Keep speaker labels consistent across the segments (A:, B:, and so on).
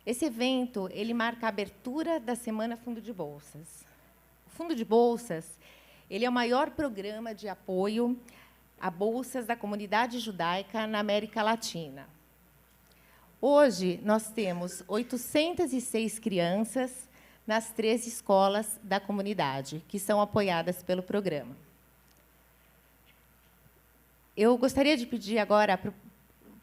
A: Esse evento ele marca a abertura da Semana Fundo de Bolsas. O Fundo de Bolsas ele é o maior programa de apoio a bolsas da comunidade judaica na América Latina. Hoje, nós temos 806 crianças nas 3 escolas da comunidade, que são apoiadas pelo programa. Eu gostaria de pedir agora para o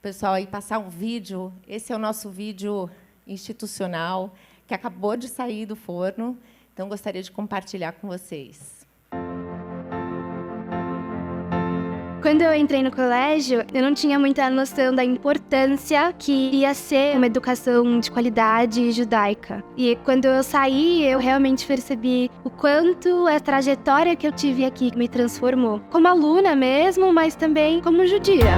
A: pessoal aí passar um vídeo. Esse é o nosso vídeo institucional, que acabou de sair do forno, então gostaria de compartilhar com vocês.
B: Quando eu entrei no colégio, eu não tinha muita noção da importância que ia ser uma educação de qualidade judaica. E quando eu saí, eu realmente percebi o quanto a trajetória que eu tive aqui me transformou. Como aluna mesmo, mas também como judia.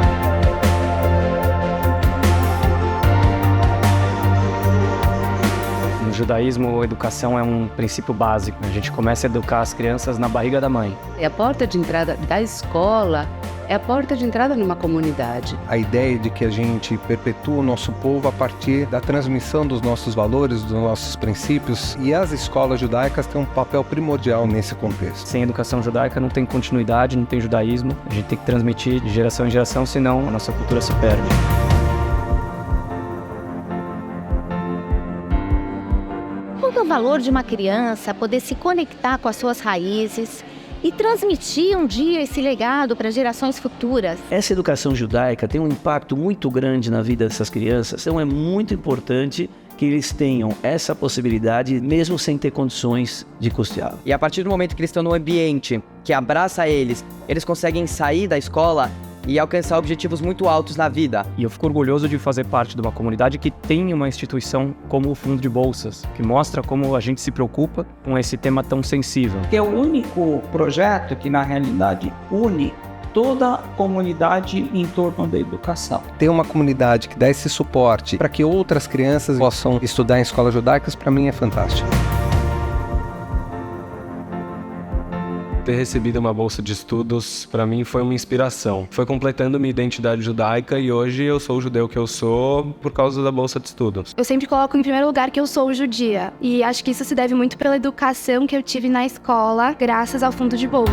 C: No judaísmo, a educação é um princípio básico. A gente começa a educar as crianças na barriga da mãe.
D: A porta de entrada da escola é a porta de entrada numa comunidade.
E: A ideia de que a gente perpetua o nosso povo a partir da transmissão dos nossos valores, dos nossos princípios, e as escolas judaicas têm um papel primordial nesse contexto.
C: Sem educação judaica não tem continuidade, não tem judaísmo. A gente tem que transmitir de geração em geração, senão a nossa cultura se perde.
F: Qual é o valor de uma criança poder se conectar com as suas raízes e transmitir um dia esse legado para gerações futuras?
G: Essa educação judaica tem um impacto muito grande na vida dessas crianças, então é muito importante que eles tenham essa possibilidade, mesmo sem ter condições de custear.
H: E a partir do momento que eles estão no ambiente que abraça eles conseguem sair da escola e alcançar objetivos muito altos na vida.
C: E eu fico orgulhoso de fazer parte de uma comunidade que tem uma instituição como o Fundo de Bolsas, que mostra como a gente se preocupa com esse tema tão sensível.
I: É o único projeto que, na realidade, une toda a comunidade em torno da educação.
E: Ter uma comunidade que dá esse suporte para que outras crianças possam estudar em escolas judaicas, para mim é fantástico.
J: Ter recebido uma bolsa de estudos, para mim, foi uma inspiração. Foi completando minha identidade judaica e hoje eu sou o judeu que eu sou por causa da bolsa de estudos.
B: Eu sempre coloco em primeiro lugar que eu sou judia. E acho que isso se deve muito pela educação que eu tive na escola, graças ao Fundo de Bolsa.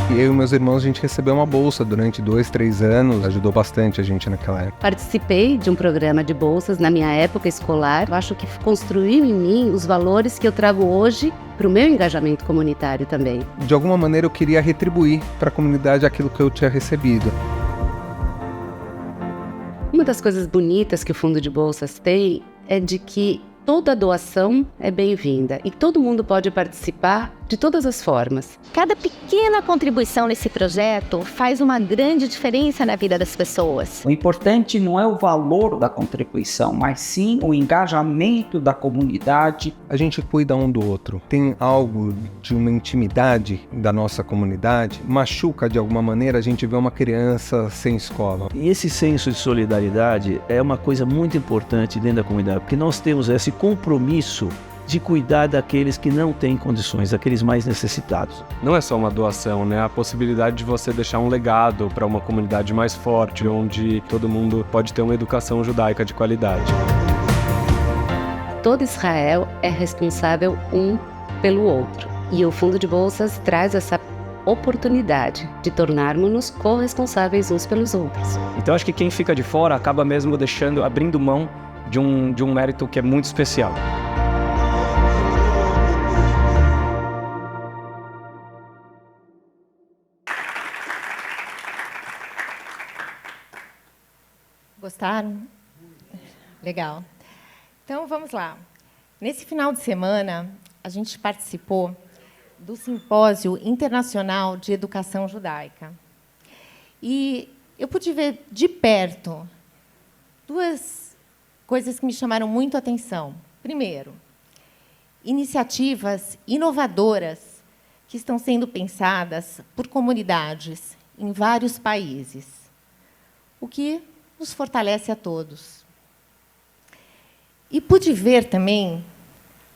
E: Eu e meus irmãos, a gente recebeu uma bolsa durante 2, 3 anos, ajudou bastante a gente naquela época.
D: Participei de um programa de bolsas na minha época escolar. Eu acho que construiu em mim os valores que eu trago hoje para o meu engajamento comunitário também.
E: De alguma maneira eu queria retribuir para a comunidade aquilo que eu tinha recebido.
D: Uma das coisas bonitas que o Fundo de Bolsas tem é de que toda doação é bem-vinda e todo mundo pode participar de todas as formas.
F: Cada pequena contribuição nesse projeto faz uma grande diferença na vida das pessoas.
I: O importante não é o valor da contribuição, mas sim o engajamento da comunidade.
E: A gente cuida um do outro. Tem algo de uma intimidade da nossa comunidade. Machuca de alguma maneira a gente vê uma criança sem escola.
G: E esse senso de solidariedade é uma coisa muito importante dentro da comunidade, porque nós temos esse compromisso de cuidar daqueles que não têm condições, daqueles mais necessitados.
J: Não é só uma doação, né? A possibilidade de você deixar um legado para uma comunidade mais forte, onde todo mundo pode ter uma educação judaica de qualidade.
D: Todo Israel é responsável um pelo outro. E o Fundo de Bolsas traz essa oportunidade de tornarmos-nos corresponsáveis uns pelos outros.
C: Então acho que quem fica de fora acaba mesmo abrindo mão de um mérito que é muito especial.
A: Gostaram? Legal. Então, vamos lá. Nesse final de semana, a gente participou do Simpósio Internacional de Educação Judaica. E eu pude ver de perto 2 coisas que me chamaram muito a atenção. Primeiro, iniciativas inovadoras que estão sendo pensadas por comunidades em vários países, o que nos fortalece a todos. E pude ver também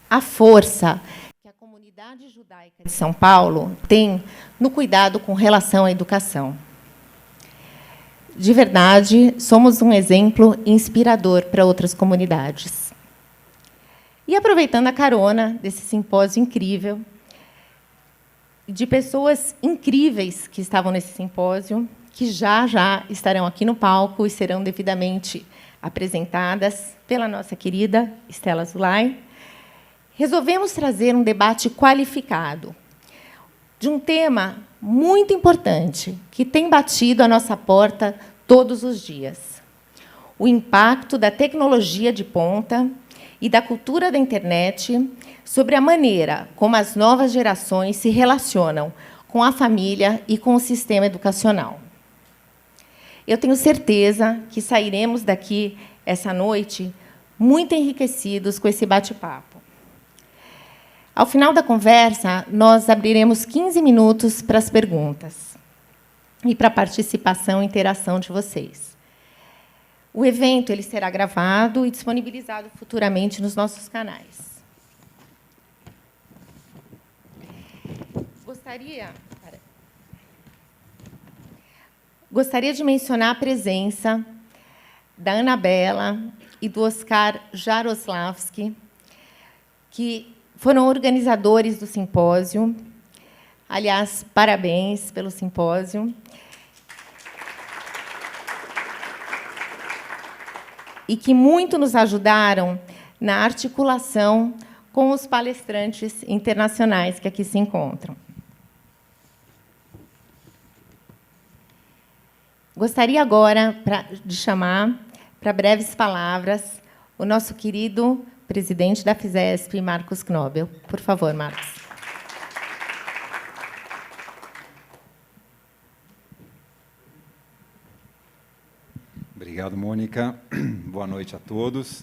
A: a força que a comunidade judaica de São Paulo tem no cuidado com relação à educação. De verdade, somos um exemplo inspirador para outras comunidades. E aproveitando a carona desse simpósio incrível, de pessoas incríveis que estavam nesse simpósio, que já estarão aqui no palco e serão devidamente apresentadas pela nossa querida Estela Zulay, resolvemos trazer um debate qualificado de um tema muito importante que tem batido a nossa porta todos os dias: o impacto da tecnologia de ponta e da cultura da internet sobre a maneira como as novas gerações se relacionam com a família e com o sistema educacional. Eu tenho certeza que sairemos daqui essa noite muito enriquecidos com esse bate-papo. Ao final da conversa, nós abriremos 15 minutos para as perguntas e para a participação e interação de vocês. O evento ele será gravado e disponibilizado futuramente nos nossos canais. Gostaria de mencionar a presença da Anabela e do Oscar Jaroslavski, que foram organizadores do simpósio. Aliás, parabéns pelo simpósio. E que muito nos ajudaram na articulação com os palestrantes internacionais que aqui se encontram. Gostaria agora de chamar para breves palavras o nosso querido presidente da FISESP, Marcos Knobel. Por favor, Marcos.
K: Obrigado, Mônica. Boa noite a todos.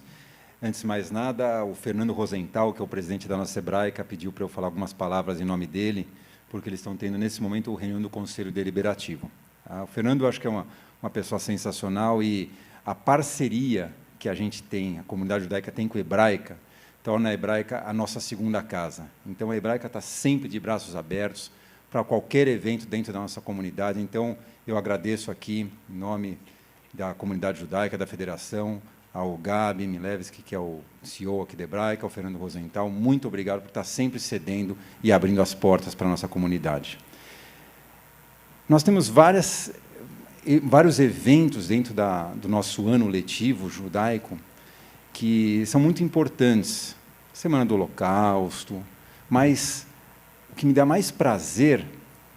K: Antes de mais nada, o Fernando Rosenthal, que é o presidente da nossa Hebraica, pediu para eu falar algumas palavras em nome dele, porque eles estão tendo, nesse momento, a reunião do Conselho Deliberativo. O Fernando, eu acho que é uma pessoa sensacional, e a parceria que a gente tem, a comunidade judaica tem com a Hebraica, torna a Hebraica a nossa segunda casa. Então, a Hebraica está sempre de braços abertos para qualquer evento dentro da nossa comunidade. Então, eu agradeço aqui, em nome da comunidade judaica, da federação, ao Gabi Milevski, que é o CEO aqui da Hebraica, ao Fernando Rosenthal. Muito obrigado por estar sempre cedendo e abrindo as portas para a nossa comunidade. Nós temos vários eventos dentro do nosso ano letivo judaico que são muito importantes. Semana do Holocausto, mas o que me dá mais prazer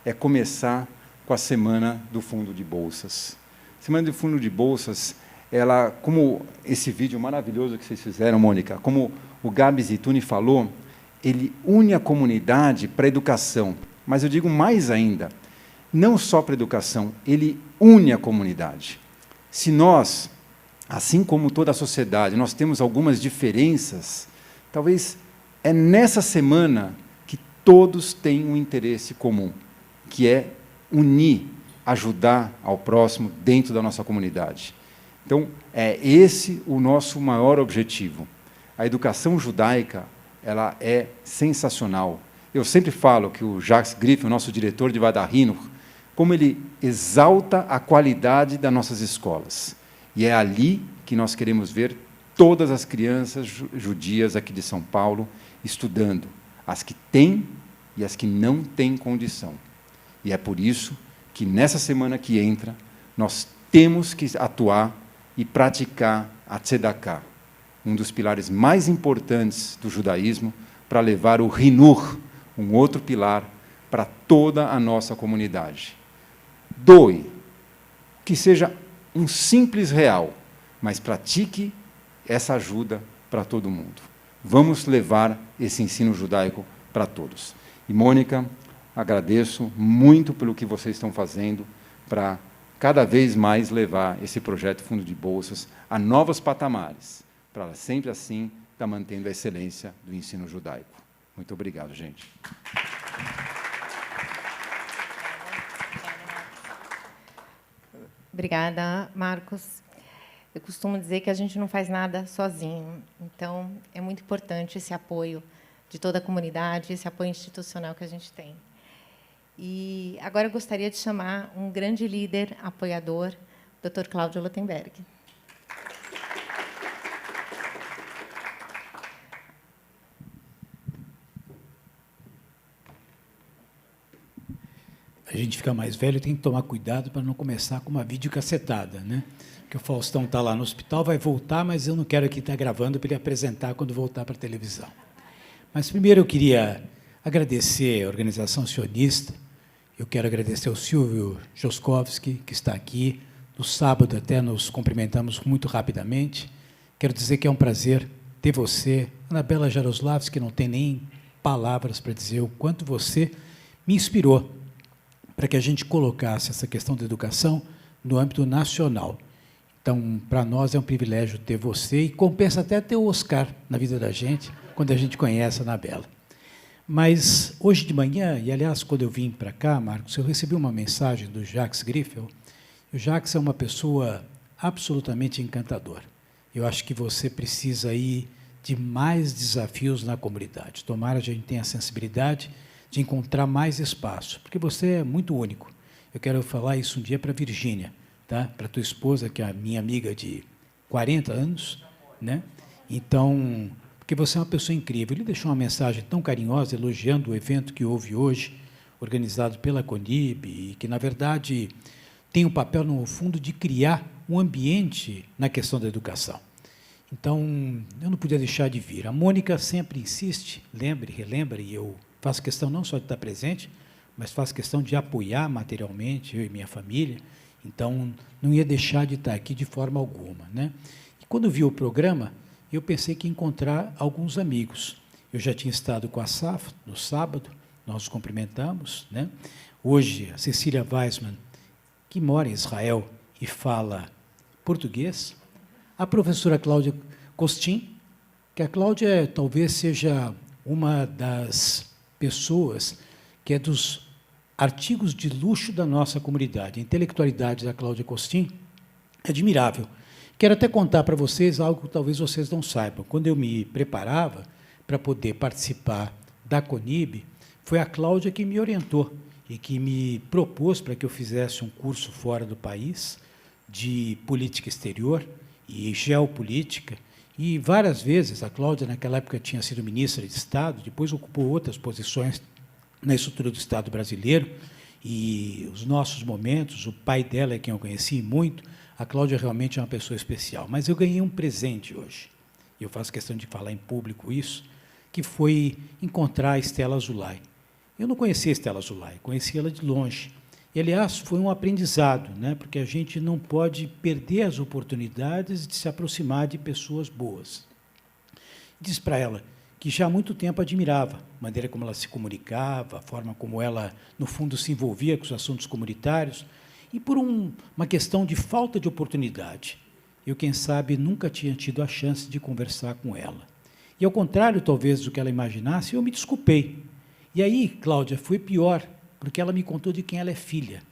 K: é começar com a Semana do Fundo de Bolsas. Semana do Fundo de Bolsas, ela, como esse vídeo maravilhoso que vocês fizeram, Mônica, como o Gabi Zituni falou, ele une a comunidade para a educação. Mas eu digo mais ainda, não só para a educação, ele une a comunidade. Se nós, assim como toda a sociedade, nós temos algumas diferenças, talvez é nessa semana que todos têm um interesse comum, que é unir, ajudar ao próximo dentro da nossa comunidade. Então, é esse o nosso maior objetivo. A educação judaica, ela é sensacional. Eu sempre falo que o Jacques Griff, o nosso diretor de Vadarino, como ele exalta a qualidade das nossas escolas. E é ali que nós queremos ver todas as crianças judias aqui de São Paulo estudando, as que têm e as que não têm condição. E é por isso que, nessa semana que entra, nós temos que atuar e praticar a Tzedakah, um dos pilares mais importantes do judaísmo, para levar o Hinur, um outro pilar, para toda a nossa comunidade. Doe, que seja um simples real, mas pratique essa ajuda para todo mundo. Vamos levar esse ensino judaico para todos. E, Mônica, agradeço muito pelo que vocês estão fazendo para cada vez mais levar esse projeto Fundo de Bolsas a novos patamares, para sempre assim estar mantendo a excelência do ensino judaico. Muito obrigado, gente.
A: Obrigada, Marcos. Eu costumo dizer que a gente não faz nada sozinho, então é muito importante esse apoio de toda a comunidade, esse apoio institucional que a gente tem. E agora eu gostaria de chamar um grande líder, apoiador, Dr. Cláudio Luttenberg.
L: A gente fica mais velho, tem que tomar cuidado para não começar com uma videocassetada, né? Porque o Faustão está lá no hospital, vai voltar, mas eu não quero aqui estar gravando para ele apresentar quando voltar para a televisão. Mas primeiro eu queria agradecer a organização sionista, eu quero agradecer ao Silvio Joskowski, que está aqui. No sábado até nos cumprimentamos muito rapidamente. Quero dizer que é um prazer ter você, Anabela Jaroslavski, não tem nem palavras para dizer o quanto você me inspirou para que a gente colocasse essa questão da educação no âmbito nacional. Então, para nós é um privilégio ter você, e compensa até ter o Oscar na vida da gente, quando a gente conhece a Anabela. Mas, hoje de manhã, e aliás, quando eu vim para cá, Marcos, eu recebi uma mensagem do Jacques Griffel. O Jacques é uma pessoa absolutamente encantadora. Eu acho que você precisa aí de mais desafios na comunidade. Tomara que a gente tenha a sensibilidade de encontrar mais espaço, porque você é muito único. Eu quero falar isso um dia para a Virgínia, tá? Para a tua esposa, que é a minha amiga de 40 anos, né? Então, porque você é uma pessoa incrível. Ele deixou uma mensagem tão carinhosa, elogiando o evento que houve hoje, organizado pela Conib, e que, na verdade, tem o papel, no fundo, de criar um ambiente na questão da educação. Então, eu não podia deixar de vir. A Mônica sempre insiste, lembre, relembra, e eu faço questão não só de estar presente, mas faço questão de apoiar materialmente, eu e minha família. Então, não ia deixar de estar aqui de forma alguma, né? E quando vi o programa, eu pensei que ia encontrar alguns amigos. Eu já tinha estado com a SAF no sábado, nós nos cumprimentamos, né? Hoje, a Cecília Weissman, que mora em Israel e fala português, a professora Cláudia Costin, que a Cláudia talvez seja uma das pessoas que é dos artigos de luxo da nossa comunidade. A intelectualidade da Cláudia Costin é admirável. Quero até contar para vocês algo que talvez vocês não saibam. Quando eu me preparava para poder participar da Conib, foi a Cláudia que me orientou e que me propôs para que eu fizesse um curso fora do país de política exterior e geopolítica. E várias vezes, a Cláudia, naquela época, tinha sido ministra de Estado, depois ocupou outras posições na estrutura do Estado brasileiro, e os nossos momentos, o pai dela é quem eu conheci muito, a Cláudia realmente é uma pessoa especial. Mas eu ganhei um presente hoje, e eu faço questão de falar em público isso, que foi encontrar a Estela Azulay. Eu não conhecia a Estela Azulay, conheci ela de longe. E, aliás, foi um aprendizado, né? Porque a gente não pode perder as oportunidades de se aproximar de pessoas boas. Disse para ela que já há muito tempo admirava a maneira como ela se comunicava, a forma como ela, no fundo, se envolvia com os assuntos comunitários, e por uma questão de falta de oportunidade. Eu, quem sabe, nunca tinha tido a chance de conversar com ela. E, ao contrário, talvez, do que ela imaginasse, eu me desculpei. E aí, Cláudia, foi pior, porque ela me contou de quem ela é filha,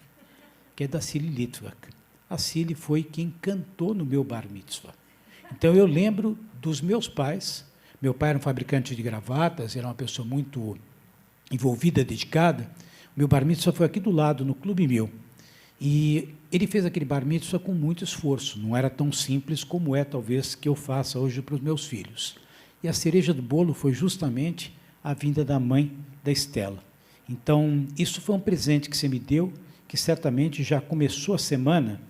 L: que é da Cili Litvak. A Cili foi quem cantou no meu bar mitzvah. Então, eu lembro dos meus pais. Meu pai era um fabricante de gravatas, era uma pessoa muito envolvida, dedicada. O meu bar mitzvah foi aqui do lado, no Clube Mil. E ele fez aquele bar mitzvah com muito esforço. Não era tão simples como é, talvez, que eu faça hoje para os meus filhos. E a cereja do bolo foi justamente a vinda da mãe da Estela. Então, isso foi um presente que você me deu, que certamente já começou a semana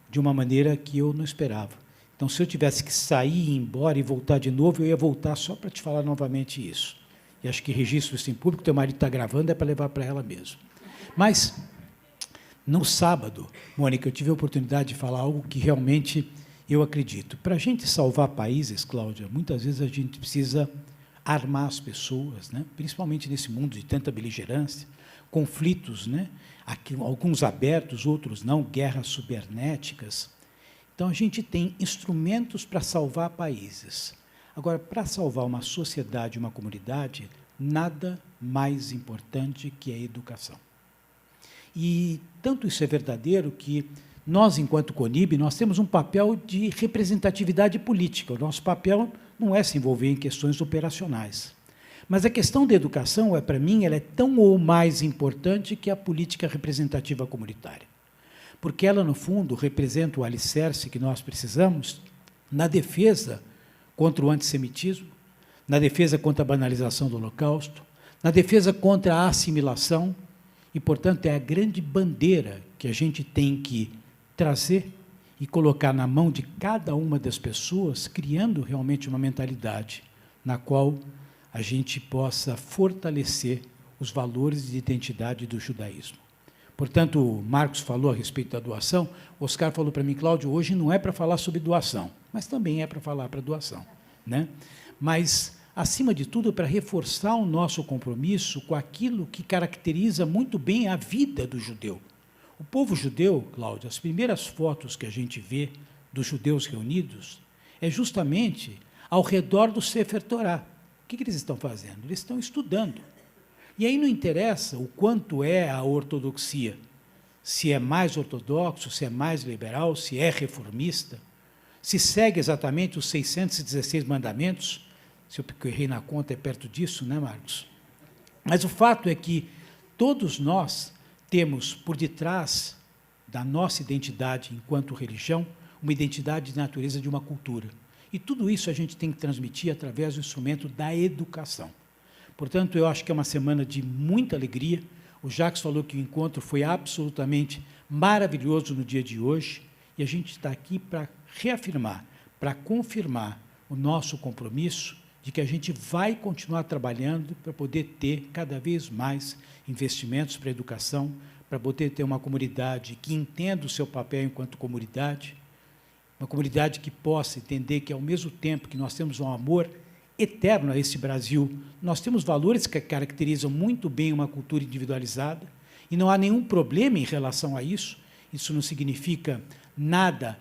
L: de uma maneira que eu não esperava. Então, se eu tivesse que sair, ir embora e voltar de novo, eu ia voltar só para te falar novamente isso. E acho que registro isso em público, teu marido está gravando, é para levar para ela mesmo. Mas, no sábado, Mônica, eu tive a oportunidade de falar algo que realmente eu acredito. Para a gente salvar países, Cláudia, muitas vezes a gente precisa armar as pessoas, né? Principalmente nesse mundo de tanta beligerância, conflitos, né? Aqui, alguns abertos, outros não, guerras cibernéticas. Então, a gente tem instrumentos para salvar países. Agora, para salvar uma sociedade, uma comunidade, nada mais importante que a educação. E tanto isso é verdadeiro que nós, enquanto Conib, nós temos um papel de representatividade política. O nosso papel não é se envolver em questões operacionais. Mas a questão da educação, para mim, ela é tão ou mais importante que a política representativa comunitária. porque ela, no fundo, representa o alicerce que nós precisamos na defesa contra o antissemitismo, na defesa contra a banalização do Holocausto, na defesa contra a assimilação, e, portanto, é a grande bandeira que a gente tem que trazer e colocar na mão de cada uma das pessoas, criando realmente uma mentalidade na qual a gente possa fortalecer os valores de identidade do judaísmo. Portanto, o Marcos falou a respeito da doação, o Oscar falou para mim, Cláudio, hoje não é para falar sobre doação, mas também é para falar para doação, né? Mas, acima de tudo, para reforçar o nosso compromisso com aquilo que caracteriza muito bem a vida do judeu. O povo judeu, Cláudio, as primeiras fotos que a gente vê dos judeus reunidos é justamente ao redor do Sefer Torá. O que eles estão fazendo? Eles estão estudando. E aí não interessa o quanto é a ortodoxia, se é mais ortodoxo, se é mais liberal, se é reformista, se segue exatamente os 616 mandamentos, se eu errei na conta é perto disso, né, Marcos? Mas o fato é que todos nós temos por detrás da nossa identidade enquanto religião, uma identidade de natureza de uma cultura. E tudo isso a gente tem que transmitir através do instrumento da educação. Portanto, eu acho que é uma semana de muita alegria. O Jacques falou que o encontro foi absolutamente maravilhoso no dia de hoje, e a gente está aqui para reafirmar, para confirmar o nosso compromisso de que a gente vai continuar trabalhando para poder ter cada vez mais investimentos para a educação, para poder ter uma comunidade que entenda o seu papel enquanto comunidade, uma comunidade que possa entender que, ao mesmo tempo que nós temos um amor eterno a esse Brasil, nós temos valores que caracterizam muito bem uma cultura individualizada, e não há nenhum problema em relação a isso. Isso não significa nada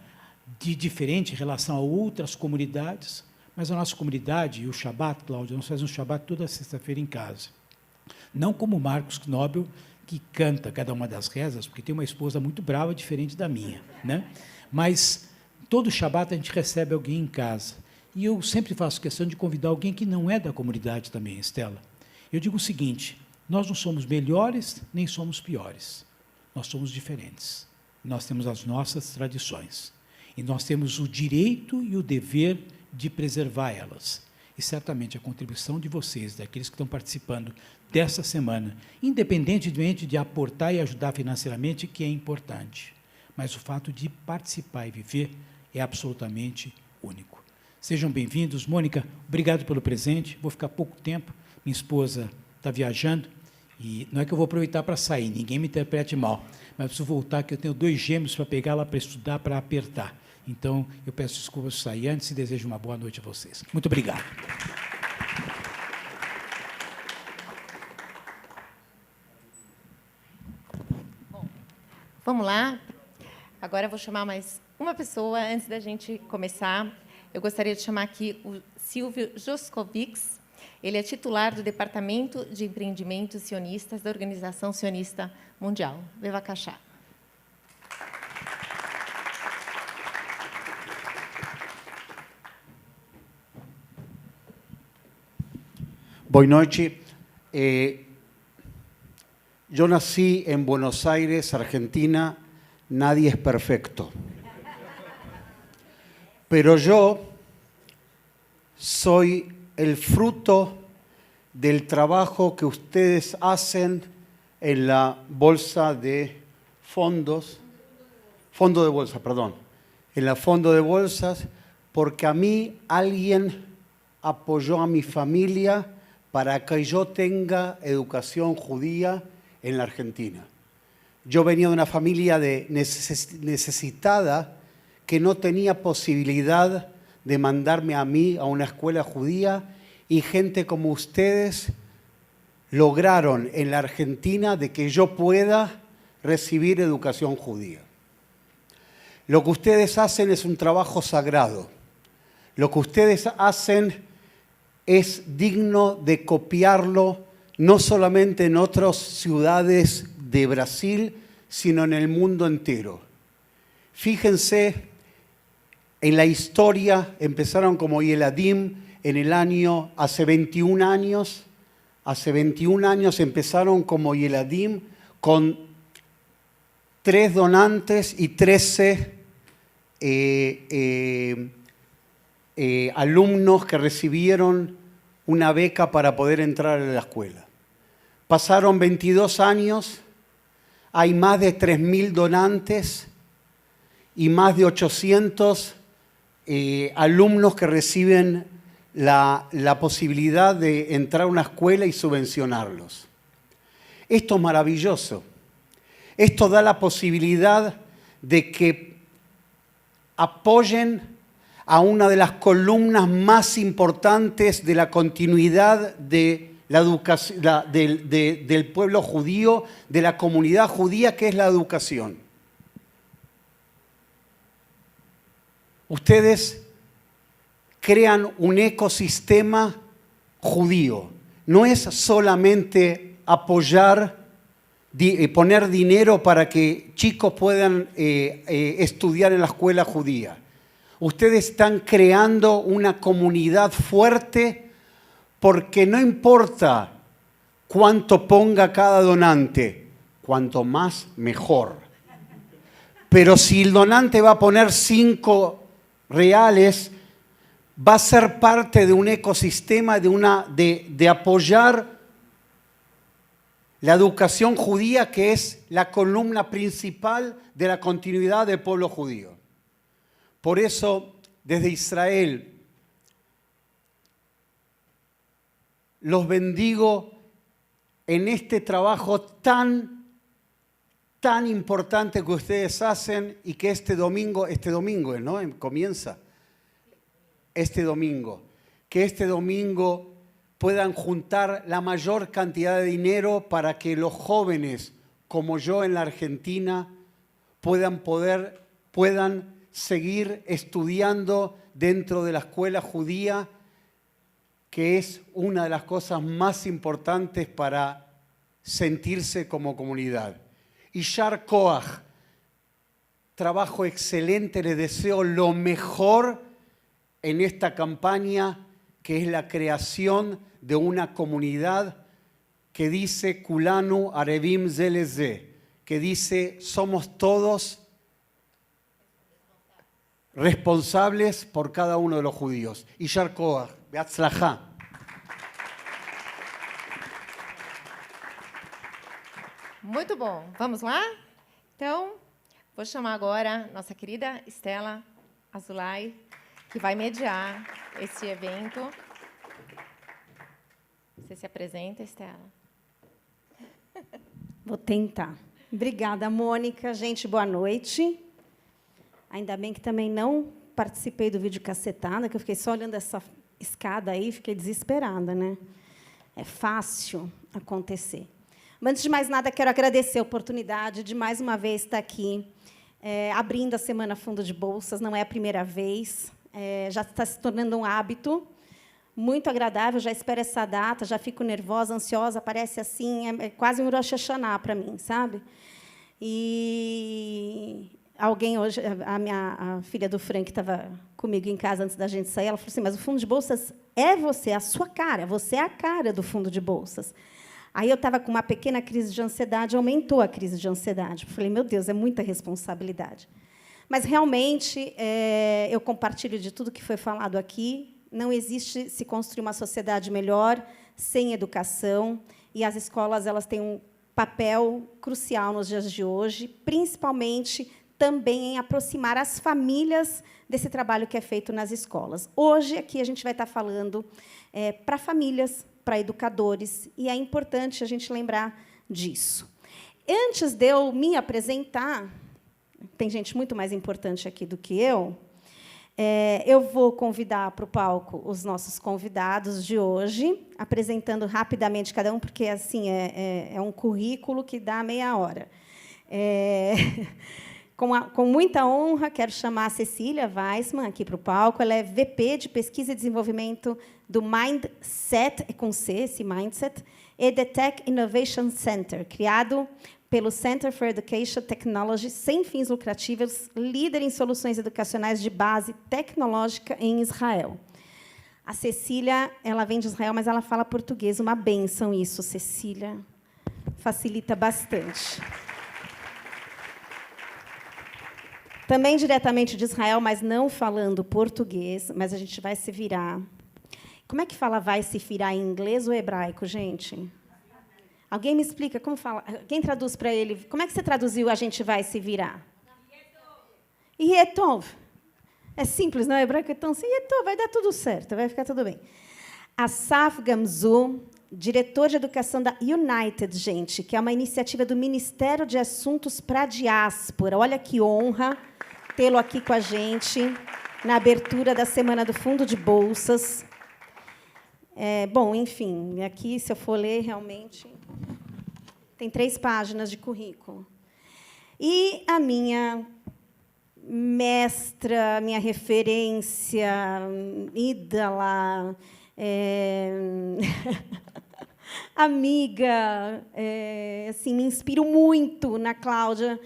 L: de diferente em relação a outras comunidades, mas a nossa comunidade, e o Shabat, Cláudio, nós fazemos um Shabat toda sexta-feira em casa. Não como o Marcos Knobel, que canta cada uma das rezas, porque tem uma esposa muito brava, diferente da minha, né? Mas todo Shabat a gente recebe alguém em casa. E eu sempre faço questão de convidar alguém que não é da comunidade também, Estela. Eu digo o seguinte, nós não somos melhores, nem somos piores. Nós somos diferentes. Nós temos as nossas tradições. E nós temos o direito e o dever de preservar elas. E certamente a contribuição de vocês, daqueles que estão participando dessa semana, independentemente de aportar e ajudar financeiramente, que é importante. Mas o fato de participar e viver é absolutamente único. Sejam bem-vindos. Mônica, obrigado pelo presente. Vou ficar pouco tempo. Minha esposa está viajando. E não é que eu vou aproveitar para sair, ninguém me interprete mal. Mas preciso voltar, que eu tenho 2 gêmeos para pegar lá para estudar, para apertar. Então, eu peço desculpas por sair antes e desejo uma boa noite a vocês. Muito obrigado.
A: Bom, vamos lá. Agora eu vou chamar mais uma pessoa antes da gente começar. Eu gostaria de chamar aqui o Silvio Joscovics. Ele é titular do Departamento de Empreendimentos Sionistas da Organização Sionista Mundial. Bevacachá.
M: Boa noite. Yo nací en Buenos Aires, Argentina. Nadie es perfecto. Pero yo soy el fruto del trabajo que ustedes hacen en la bolsa de fondos, fondo de bolsa, perdón, en la fondo de bolsas, porque a mí alguien apoyó a mi familia para que yo tenga educación judía en la Argentina. Yo venía de una familia necesitada que no tenía posibilidad de mandarme a mí a una escuela judía, y gente como ustedes lograron en la Argentina de que yo pueda recibir educación judía. Lo que ustedes hacen es un trabajo sagrado. Lo que ustedes hacen es digno de copiarlo no solamente en otras ciudades de Brasil, sino en el mundo entero. Fíjense, en la historia empezaron como Yeladim en el año, hace 21 años empezaron como Yeladim con 3 donantes y 13 alumnos que recibieron una beca para poder entrar a la escuela. Pasaron 22 años, hay más de 3.000 donantes y más de 800 alumnos que reciben la posibilidad de entrar a una escuela y subvencionarlos. Esto es maravilloso. Esto da la posibilidad de que apoyen a una de las columnas más importantes de la continuidad de la educación, del pueblo judío, de la comunidad judía, que es la educación. Ustedes crean un ecosistema judío. No es solamente apoyar, poner dinero para que chicos puedan estudiar en la escuela judía. Ustedes están creando una comunidad fuerte porque no importa cuánto ponga cada donante, cuanto más mejor. Pero si el donante va a poner 5 reales, va a ser parte de un ecosistema de apoyar la educación judía, que es la columna principal de la continuidad del pueblo judío. Por eso, desde Israel, los bendigo en este trabajo tan importante que ustedes hacen y que este domingo, ¿no? Comienza este domingo. Que este domingo puedan juntar la mayor cantidad de dinero para que los jóvenes, como yo en la Argentina, puedan seguir estudiando dentro de la escuela judía, que es una de las cosas más importantes para sentirse como comunidad. Y Yar Koach, trabajo excelente, les deseo lo mejor en esta campaña, que es la creación de una comunidad que dice Kulanu Arevim Ze Leze, que dice somos todos responsables por cada uno de los judíos. Y Yar Koach, Beatzlachá.
A: Muito bom. Vamos lá? Então, vou chamar agora nossa querida Estela Azulay, que vai mediar esse evento. Você se apresenta, Estela?
N: Vou tentar. Obrigada, Mônica. Gente, boa noite. Ainda bem que também não participei do vídeo cacetada, que eu fiquei só olhando essa escada aí e fiquei desesperada, né? É fácil acontecer. Mas, antes de mais nada, quero agradecer a oportunidade de, mais uma vez, estar aqui, abrindo a Semana Fundo de Bolsas. Não é a primeira vez, já está se tornando um hábito muito agradável. Já espero essa data, já fico nervosa, ansiosa, parece assim, é quase um Rosh Hashanah para mim, sabe? E alguém hoje, a filha do Frank estava comigo em casa antes da gente sair, ela falou assim, mas o Fundo de Bolsas é você, a sua cara, você é a cara do Fundo de Bolsas. Aí eu estava com uma pequena crise de ansiedade, aumentou a crise de ansiedade. Eu falei, meu Deus, é muita responsabilidade. Mas, realmente, eu compartilho de tudo que foi falado aqui. Não existe se construir uma sociedade melhor sem educação, e as escolas elas têm um papel crucial nos dias de hoje, principalmente também em aproximar as famílias desse trabalho que é feito nas escolas. Hoje, aqui, a gente vai estar falando para famílias, para educadores, e é importante a gente lembrar disso. Antes de eu me apresentar, tem gente muito mais importante aqui do que eu vou convidar para o palco os nossos convidados de hoje, apresentando rapidamente cada um, porque assim é um currículo que dá meia hora. Com muita honra, quero chamar a Cecília Weissman aqui para o palco. Ela é VP de Pesquisa e Desenvolvimento do Mindset, com C, esse Mindset, EdTech Innovation Center, criado pelo Center for Education Technology, sem fins lucrativos, líder em soluções educacionais de base tecnológica em Israel. A Cecília, ela vem de Israel, mas ela fala português. Uma bênção isso, Cecília. Facilita bastante. Também diretamente de Israel, mas não falando português, mas a gente vai se virar. Como é que fala vai se virar em inglês ou hebraico, gente? Alguém me explica como fala? Quem traduz para ele? Como é que você traduziu a gente vai se virar? Yetov. É simples, não é hebraico? Então, sim, Yetov, vai dar tudo certo, vai ficar tudo bem. Asaf Gamzu, diretor de educação da United, gente, que é uma iniciativa do Ministério de Assuntos para a Diáspora. Olha que honra tê-lo aqui com a gente na abertura da Semana do Fundo de Bolsas. Bom, enfim, aqui, se eu for ler, realmente, tem 3 páginas de currículo. E a minha mestra, minha referência, ídola, amiga, assim, me inspiro muito na Cláudia.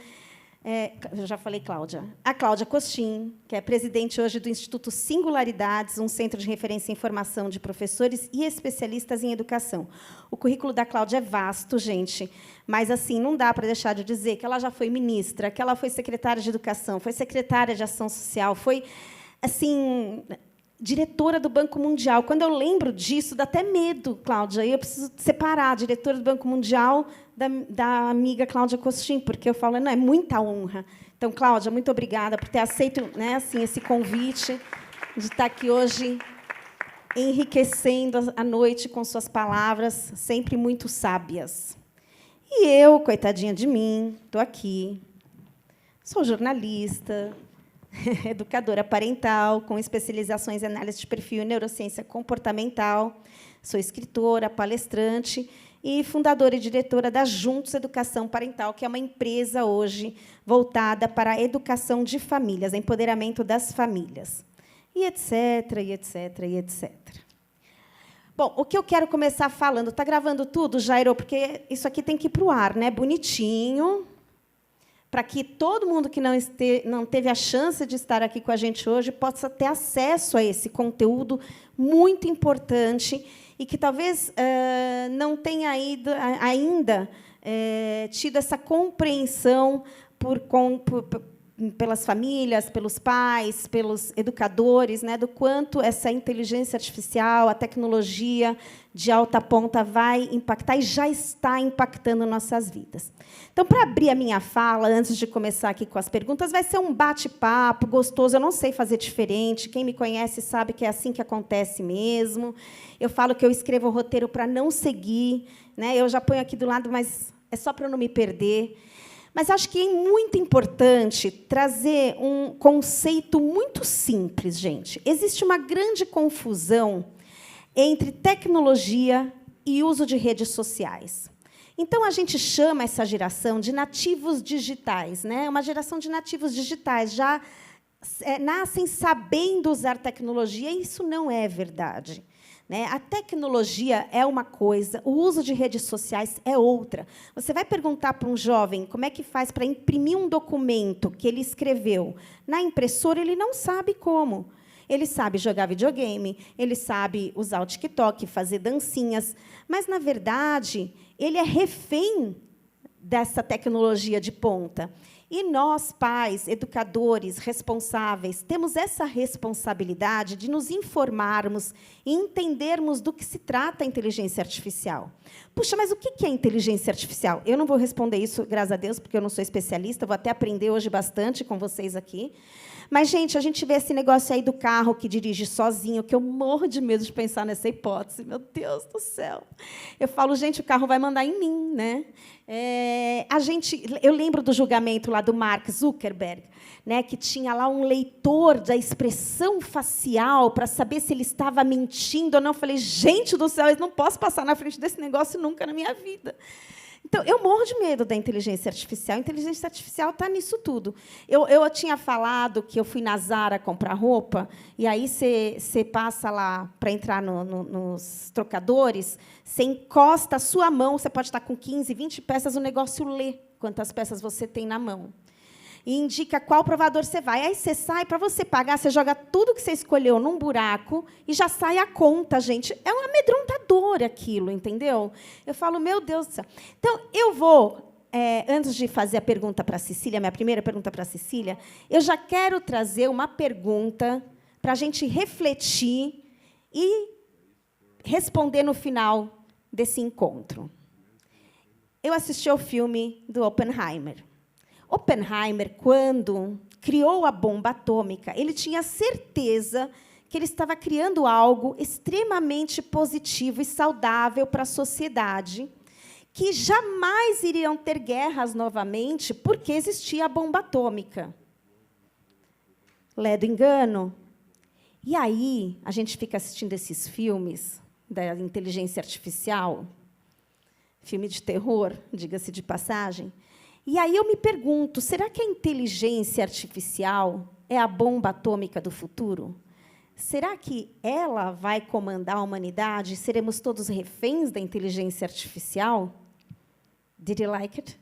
N: Eu já falei Cláudia. A Cláudia Costin, que é presidente hoje do Instituto Singularidades, um centro de referência em formação de professores e especialistas em educação. O currículo da Cláudia é vasto, gente, mas assim não dá para deixar de dizer que ela já foi ministra, que ela foi secretária de educação, foi secretária de ação social, foi assim diretora do Banco Mundial. Quando eu lembro disso, dá até medo, Cláudia. Eu preciso separar a diretora do Banco Mundial da amiga Cláudia Costin, porque eu falo, não, é muita honra. Então, Cláudia, muito obrigada por ter aceito, né, assim, esse convite de estar aqui hoje enriquecendo a noite com suas palavras, sempre muito sábias. E eu, coitadinha de mim, estou aqui. Sou jornalista, educadora parental, com especializações em análise de perfil e neurociência comportamental. Sou escritora, palestrante e fundadora e diretora da Juntos Educação Parental, que é uma empresa hoje voltada para a educação de famílias, empoderamento das famílias. E etc, e etc, e etc. Bom, o que eu quero começar falando... Está gravando tudo, Jairo? Porque isso aqui tem que ir para o ar, né? Bonitinho, para que todo mundo que não teve a chance de estar aqui com a gente hoje possa ter acesso a esse conteúdo muito importante e que talvez não tenha ainda tido essa compreensão pelas famílias, pelos pais, pelos educadores, né, do quanto essa inteligência artificial, a tecnologia de alta ponta vai impactar e já está impactando nossas vidas. Então, para abrir a minha fala, antes de começar aqui com as perguntas, vai ser um bate-papo gostoso. Eu não sei fazer diferente. Quem me conhece sabe que é assim que acontece mesmo. Eu falo que eu escrevo o roteiro para não seguir, né? Eu já ponho aqui do lado, mas é só para eu não me perder. Mas acho que é muito importante trazer um conceito muito simples, gente. Existe uma grande confusão entre tecnologia e uso de redes sociais. Então, a gente chama essa geração de nativos digitais, né? Uma geração de nativos digitais, já nascem sabendo usar tecnologia, e isso não é verdade. A tecnologia é uma coisa, o uso de redes sociais é outra. Você vai perguntar para um jovem como é que faz para imprimir um documento que ele escreveu na impressora, ele não sabe como. Ele sabe jogar videogame, ele sabe usar o TikTok, fazer dancinhas, mas, na verdade, ele é refém dessa tecnologia de ponta. E nós, pais, educadores, responsáveis, temos essa responsabilidade de nos informarmos e entendermos do que se trata a inteligência artificial. Puxa, mas o que é inteligência artificial? Eu não vou responder isso, graças a Deus, porque eu não sou especialista, vou até aprender hoje bastante com vocês aqui. Mas, gente, a gente vê esse negócio aí do carro que dirige sozinho, que eu morro de medo de pensar nessa hipótese. Meu Deus do céu. Eu falo, gente, o carro vai mandar em mim, né? Eu lembro do julgamento lá do Mark Zuckerberg, né, que tinha lá um leitor da expressão facial para saber se ele estava mentindo ou não. Eu falei, gente do céu, eu não posso passar na frente desse negócio nunca na minha vida. Então, eu morro de medo da inteligência artificial. A inteligência artificial está nisso tudo. Eu tinha falado que eu fui na Zara comprar roupa, e aí você passa lá para entrar nos trocadores, você encosta a sua mão, você pode estar com 15, 20 peças, o negócio lê quantas peças você tem na mão. E indica qual provador você vai. Aí você sai, para você pagar, você joga tudo que você escolheu num buraco e já sai a conta, gente. É um amedrontador aquilo, entendeu? Eu falo, meu Deus do céu. Então, eu vou antes de fazer a pergunta para a Cecília, minha primeira pergunta para a Cecília, eu já quero trazer uma pergunta para a gente refletir e responder no final desse encontro. Eu assisti ao filme do Oppenheimer. Oppenheimer, quando criou a bomba atômica, ele tinha certeza que ele estava criando algo extremamente positivo e saudável para a sociedade, que jamais iriam ter guerras novamente porque existia a bomba atômica. Ledo engano. E aí, a gente fica assistindo esses filmes da inteligência artificial, filme de terror, diga-se de passagem, e aí eu me pergunto, será que a inteligência artificial é a bomba atômica do futuro? Será que ela vai comandar a humanidade? Seremos todos reféns da inteligência artificial? Did you like it?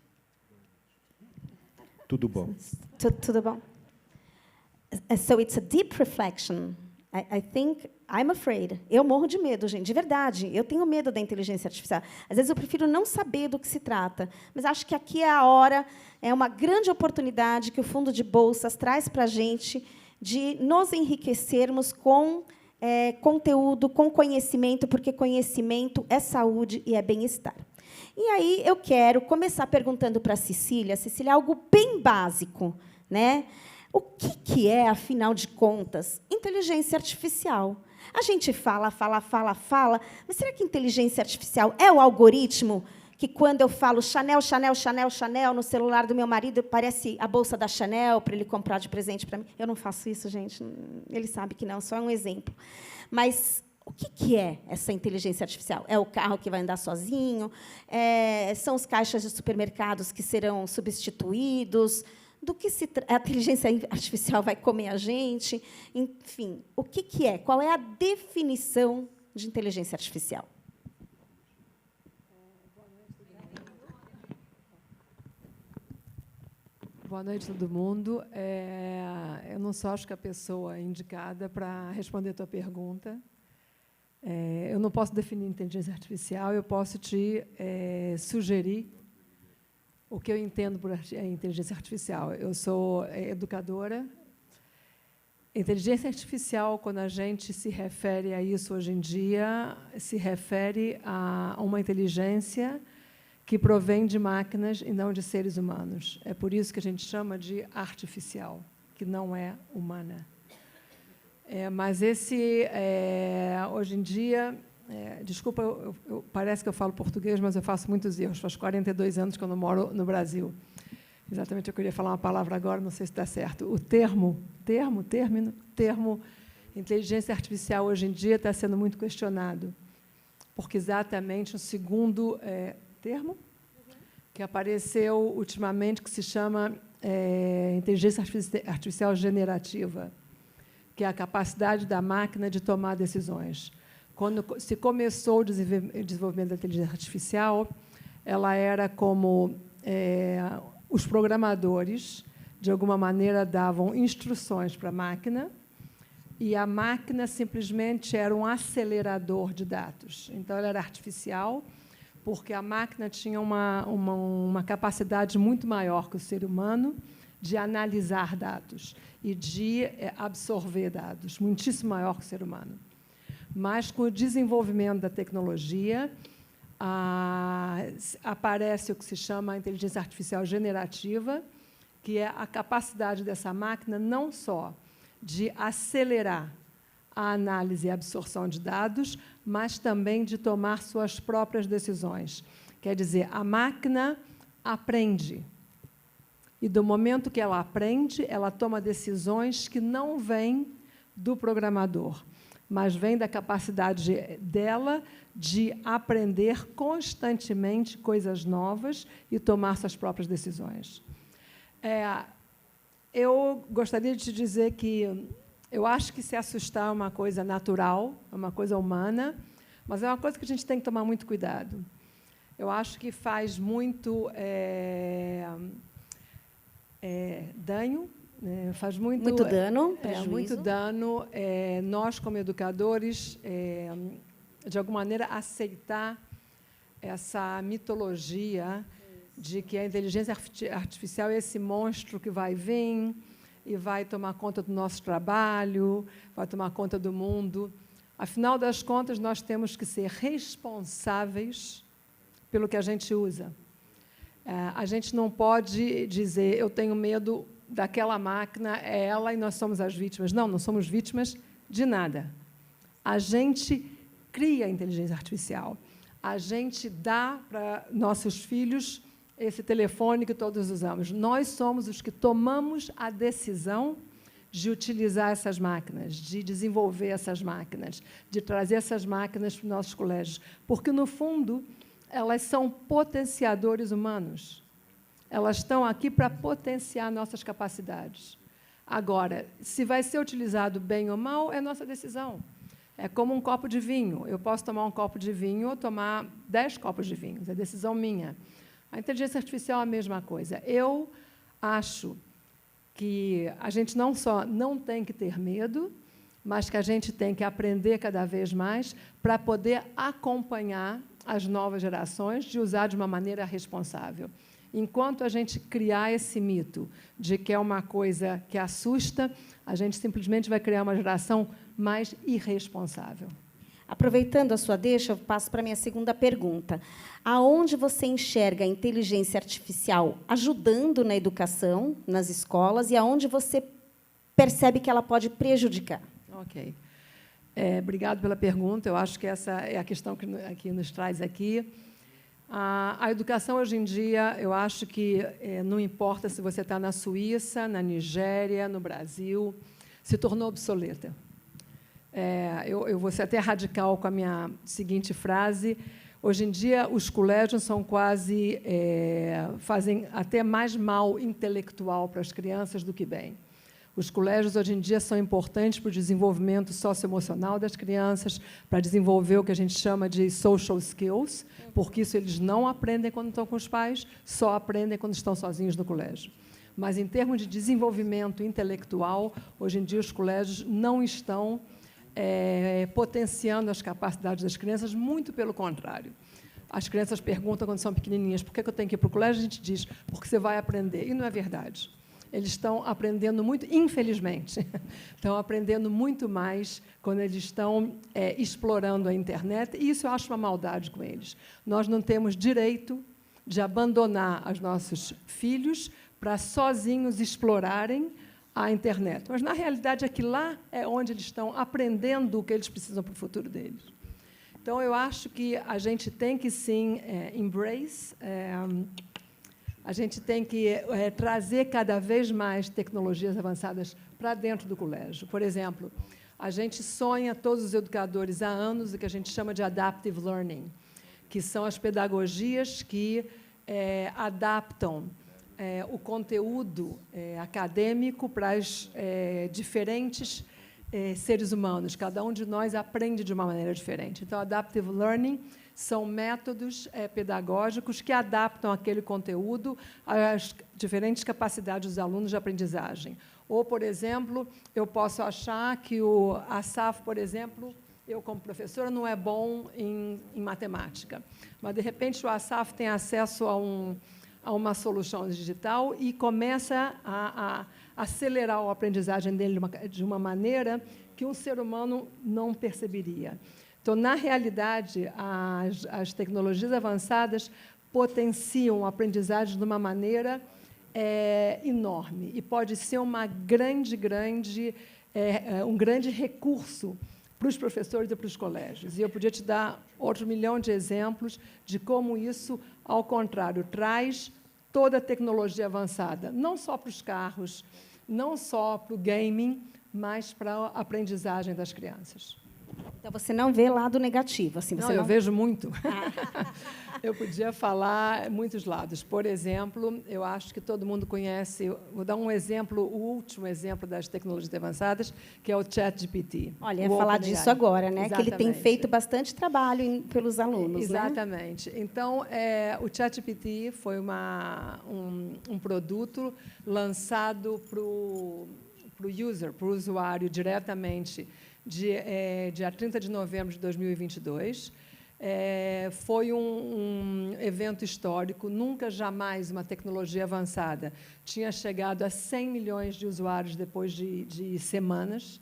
O: Tudo bom.
N: Tudo bom. So it's a deep reflection. I think I'm afraid. Eu morro de medo, gente, de verdade. Eu tenho medo da inteligência artificial. Às vezes eu prefiro não saber do que se trata, mas acho que aqui é a hora, é uma grande oportunidade que o Fundo de Bolsas traz para a gente de nos enriquecermos com conteúdo, com conhecimento, porque conhecimento é saúde e é bem-estar. E aí eu quero começar perguntando para a Cecília. Cecília, algo bem básico, né? O que é, afinal de contas, inteligência artificial? A gente fala, mas será que inteligência artificial é o algoritmo que, quando eu falo Chanel, Chanel, Chanel, Chanel, no celular do meu marido, parece a bolsa da Chanel para ele comprar de presente para mim? Eu não faço isso, gente. Ele sabe que não, só é um exemplo. Mas o que é essa inteligência artificial? É o carro que vai andar sozinho? São os caixas de supermercados que serão substituídos? Do que a inteligência artificial vai comer a gente? Enfim, o que é? Qual é a definição de inteligência artificial?
P: Boa noite, todo mundo. Eu não só acho que a pessoa indicada para responder a tua pergunta. Eu não posso definir inteligência artificial, eu posso te sugerir o que eu entendo por inteligência artificial. Eu sou educadora. Inteligência artificial, quando a gente se refere a isso hoje em dia, se refere a uma inteligência que provém de máquinas e não de seres humanos. É por isso que a gente chama de artificial, que não é humana. Mas hoje em dia... desculpa, parece que eu falo português, mas eu faço muitos erros. Faz 42 anos que eu não moro no Brasil. Exatamente, eu queria falar uma palavra agora, não sei se está certo. O termo inteligência artificial hoje em dia está sendo muito questionado, porque exatamente um segundo termo que apareceu ultimamente, que se chama inteligência artificial generativa, que é a capacidade da máquina de tomar decisões. Quando se começou o desenvolvimento da inteligência artificial, ela era como os programadores, de alguma maneira, davam instruções para a máquina, e a máquina simplesmente era um acelerador de dados. Então, ela era artificial, porque a máquina tinha uma capacidade muito maior que o ser humano de analisar dados e de absorver dados, muitíssimo maior que o ser humano. Mas, com o desenvolvimento da tecnologia, aparece o que se chama a inteligência artificial generativa, que é a capacidade dessa máquina não só de acelerar a análise e a absorção de dados, mas também de tomar suas próprias decisões. Quer dizer, a máquina aprende. E, do momento que ela aprende, ela toma decisões que não vêm do programador, mas vem da capacidade dela de aprender constantemente coisas novas e tomar suas próprias decisões. Eu gostaria de te dizer que eu acho que se assustar é uma coisa natural, é uma coisa humana, mas é uma coisa que a gente tem que tomar muito cuidado. Eu acho que faz muito dano, faz muito dano, muito dano. Nós, como educadores, de alguma maneira, aceitar essa mitologia de que a inteligência artificial é esse monstro que vai vir e vai tomar conta do nosso trabalho, vai tomar conta do mundo. Afinal das contas, nós temos que ser responsáveis pelo que a gente usa. A gente não pode dizer, eu tenho medo daquela máquina, é ela e nós somos as vítimas. Não, não somos vítimas de nada. A gente cria a inteligência artificial. A gente dá para nossos filhos esse telefone que todos usamos. Nós somos os que tomamos a decisão de utilizar essas máquinas, de desenvolver essas máquinas, de trazer essas máquinas para os nossos colégios. Porque, no fundo, elas são potenciadores humanos. Elas estão aqui para potenciar nossas capacidades. Agora, se vai ser utilizado bem ou mal, é nossa decisão. É como um copo de vinho. Eu posso tomar um copo de vinho ou tomar 10 copos de vinho. É decisão minha. A inteligência artificial é a mesma coisa. Eu acho que a gente não só não tem que ter medo, mas que a gente tem que aprender cada vez mais para poder acompanhar as novas gerações de usar de uma maneira responsável. Enquanto a gente criar esse mito de que é uma coisa que assusta, a gente simplesmente vai criar uma geração mais irresponsável.
N: Aproveitando a sua deixa, eu passo para a minha segunda pergunta. Aonde você enxerga a inteligência artificial ajudando na educação, nas escolas, e aonde você percebe que ela pode prejudicar?
P: Ok. Obrigado pela pergunta. Eu acho que essa é a questão que nos traz aqui. A educação, hoje em dia, eu acho que não importa se você está na Suíça, na Nigéria, no Brasil, se tornou obsoleta. Eu vou ser até radical com a minha seguinte frase. Hoje em dia, os colégios são quase fazem até mais mal intelectual para as crianças do que bem. Os colégios, hoje em dia, são importantes para o desenvolvimento socioemocional das crianças, para desenvolver o que a gente chama de social skills, porque isso eles não aprendem quando estão com os pais, só aprendem quando estão sozinhos no colégio. Mas, em termos de desenvolvimento intelectual, hoje em dia, os colégios não estão potenciando as capacidades das crianças, muito pelo contrário. As crianças perguntam, quando são pequenininhas, por que eu tenho que ir para o colégio? A gente diz, porque você vai aprender. E não é verdade. Eles estão aprendendo muito, infelizmente, estão aprendendo muito mais quando eles estão explorando a internet, e isso eu acho uma maldade com eles. Nós não temos direito de abandonar os nossos filhos para sozinhos explorarem a internet. Mas, na realidade, é que lá é onde eles estão aprendendo o que eles precisam para o futuro deles. Então, eu acho que a gente tem que, sim, embrace, a gente tem que trazer cada vez mais tecnologias avançadas para dentro do colégio. Por exemplo, a gente sonha, todos os educadores, há anos, o que a gente chama de adaptive learning, que são as pedagogias que adaptam o conteúdo acadêmico para os diferentes seres humanos. Cada um de nós aprende de uma maneira diferente. Então, adaptive learning são métodos pedagógicos que adaptam aquele conteúdo às diferentes capacidades dos alunos de aprendizagem. Ou, por exemplo, eu posso achar que o Asaf, por exemplo, eu, como professora, não é bom em matemática. Mas, de repente, o Asaf tem acesso a uma solução digital e começa a acelerar a aprendizagem dele de uma maneira que um ser humano não perceberia. Então, na realidade, as tecnologias avançadas potenciam a aprendizagem de uma maneira enorme e pode ser um grande recurso para os professores e para os colégios. E eu podia te dar outro milhão de exemplos de como isso, ao contrário, traz toda a tecnologia avançada, não só para os carros, não só para o gaming, mas para a aprendizagem das crianças.
N: Então, você não vê lado negativo. Assim,
P: eu vejo muito. Eu podia falar muitos lados. Por exemplo, eu acho que todo mundo conhece, vou dar um exemplo, o último exemplo das tecnologias avançadas, que é o ChatGPT.
N: Olha, ia falar disso agora, né? Exatamente. Que ele tem feito bastante trabalho pelos alunos.
P: Exatamente. Né? Então, o ChatGPT foi um produto lançado para o user, para o usuário, diretamente, dia 30 de novembro de 2022. Foi um evento histórico. Nunca, jamais, uma tecnologia avançada tinha chegado a 100 milhões de usuários depois de semanas.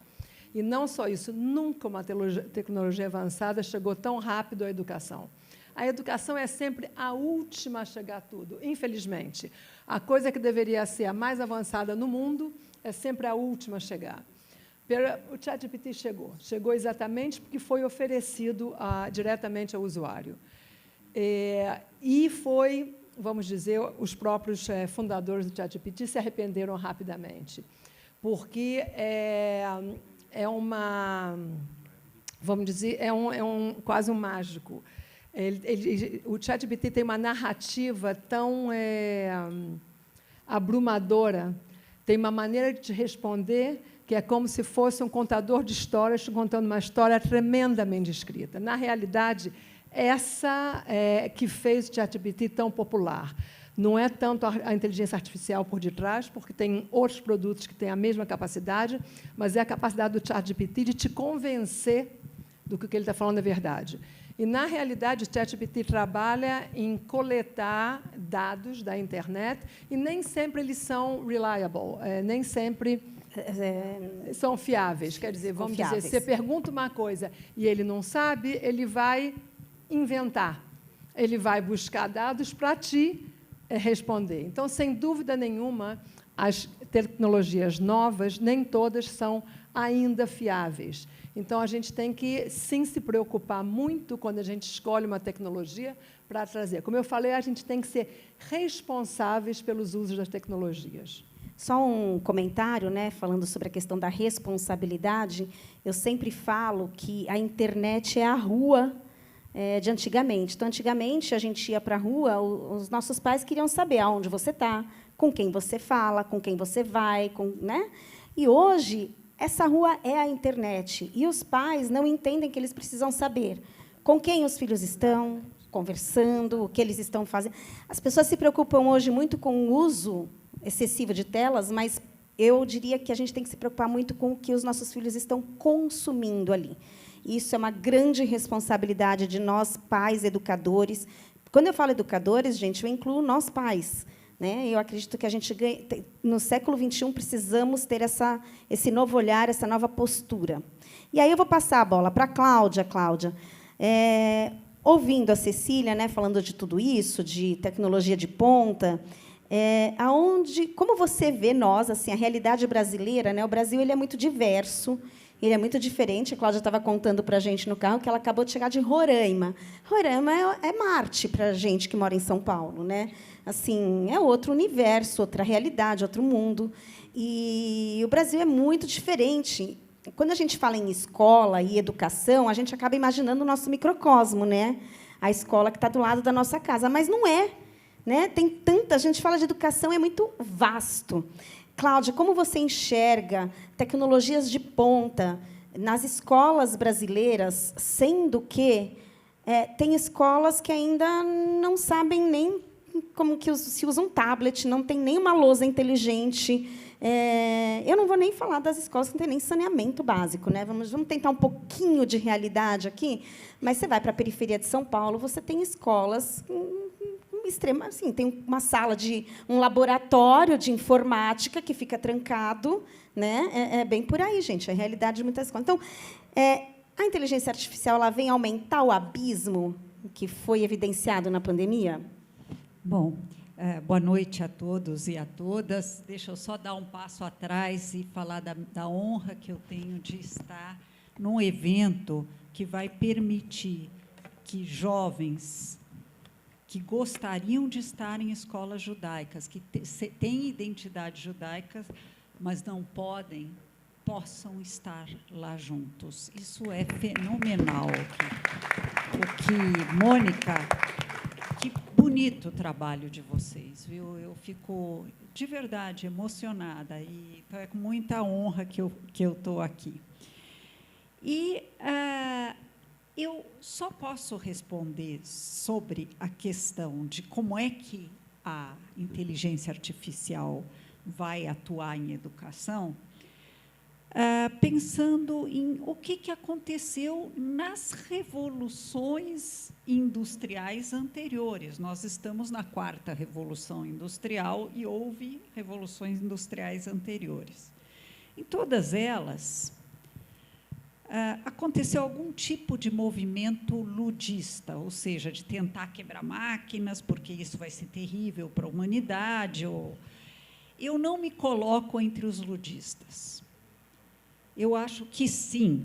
P: E não só isso, nunca uma tecnologia avançada chegou tão rápido à educação. A educação é sempre a última a chegar a tudo, infelizmente. A coisa que deveria ser a mais avançada no mundo é sempre a última a chegar. O ChatGPT chegou exatamente porque foi oferecido diretamente ao usuário. E foi, vamos dizer, os próprios fundadores do ChatGPT se arrependeram rapidamente, porque vamos dizer, quase um mágico. O ChatGPT tem uma narrativa tão abrumadora, tem uma maneira de te responder que é como se fosse um contador de histórias te contando uma história tremendamente escrita. Na realidade, essa que fez o ChatGPT tão popular. Não é tanto a inteligência artificial por detrás, porque tem outros produtos que têm a mesma capacidade, mas é a capacidade do ChatGPT de te convencer do que ele está falando é verdade. E, na realidade, o ChatGPT trabalha em coletar dados da internet e nem sempre eles são reliable, nem sempre são fiáveis. Quer dizer, vamos dizer, se você pergunta uma coisa e ele não sabe, ele vai inventar, ele vai buscar dados para te responder. Então, sem dúvida nenhuma, as tecnologias novas, nem todas são ainda fiáveis. Então, a gente tem que, sim, se preocupar muito quando a gente escolhe uma tecnologia para trazer. Como eu falei, a gente tem que ser responsáveis pelos usos das tecnologias.
N: Só um comentário, né, falando sobre a questão da responsabilidade. Eu sempre falo que a internet é a rua de antigamente. Então, antigamente, a gente ia para a rua, os nossos pais queriam saber aonde você está, com quem você fala, com quem você vai, né? E, hoje, essa rua é a internet. E os pais não entendem que eles precisam saber com quem os filhos estão conversando, o que eles estão fazendo. As pessoas se preocupam hoje muito com o uso excessivo de telas, mas eu diria que a gente tem que se preocupar muito com o que os nossos filhos estão consumindo ali. Isso é uma grande responsabilidade de nós, pais, educadores. Quando eu falo educadores, gente, eu incluo nós, pais. Né? Eu acredito que a gente, no século XXI, precisamos ter esse novo olhar, essa nova postura. E aí eu vou passar a bola para a Cláudia. Cláudia, ouvindo a Cecília, né, falando de tudo isso, de tecnologia de ponta, como você vê nós, assim, a realidade brasileira, né? O Brasil ele é muito diverso, ele é muito diferente. A Cláudia estava contando para a gente no carro que ela acabou de chegar de Roraima. Roraima é Marte para a gente que mora em São Paulo, né? Assim, é outro universo, outra realidade, outro mundo. E o Brasil é muito diferente. Quando a gente fala em escola e educação, a gente acaba imaginando o nosso microcosmo, né? A escola que está do lado da nossa casa, mas não é. Né? Tem tanta, a gente fala de educação, é muito vasto. Cláudia, como você enxerga tecnologias de ponta nas escolas brasileiras, sendo que tem escolas que ainda não sabem nem como que se usa um tablet, não tem nem uma lousa inteligente. Eu não vou nem falar das escolas que não tem nem saneamento básico, né? Vamos tentar um pouquinho de realidade aqui, mas você vai para a periferia de São Paulo, você tem escolas extrema, assim, tem uma sala um laboratório de informática que fica trancado, né? É bem por aí, gente, é a realidade de muitas escolas. Então, a inteligência artificial ela vem aumentar o abismo que foi evidenciado na pandemia?
O: Bom, boa noite a todos e a todas. Deixa eu só dar um passo atrás e falar da honra que eu tenho de estar num evento que vai permitir que jovens que gostariam de estar em escolas judaicas, que têm identidade judaica, mas não possam estar lá juntos. Isso é fenomenal. Mônica, que bonito o trabalho de vocês, viu? Eu fico, de verdade, emocionada, e é com muita honra que eu estou aqui. E eu só posso responder sobre a questão de como é que a inteligência artificial vai atuar em educação pensando em o que aconteceu nas revoluções industriais anteriores. Nós estamos na 4ª Revolução Industrial e houve revoluções industriais anteriores. Em todas elas, aconteceu algum tipo de movimento ludista, ou seja, de tentar quebrar máquinas, porque isso vai ser terrível para a humanidade. Eu não me coloco entre os ludistas. Eu acho que, sim,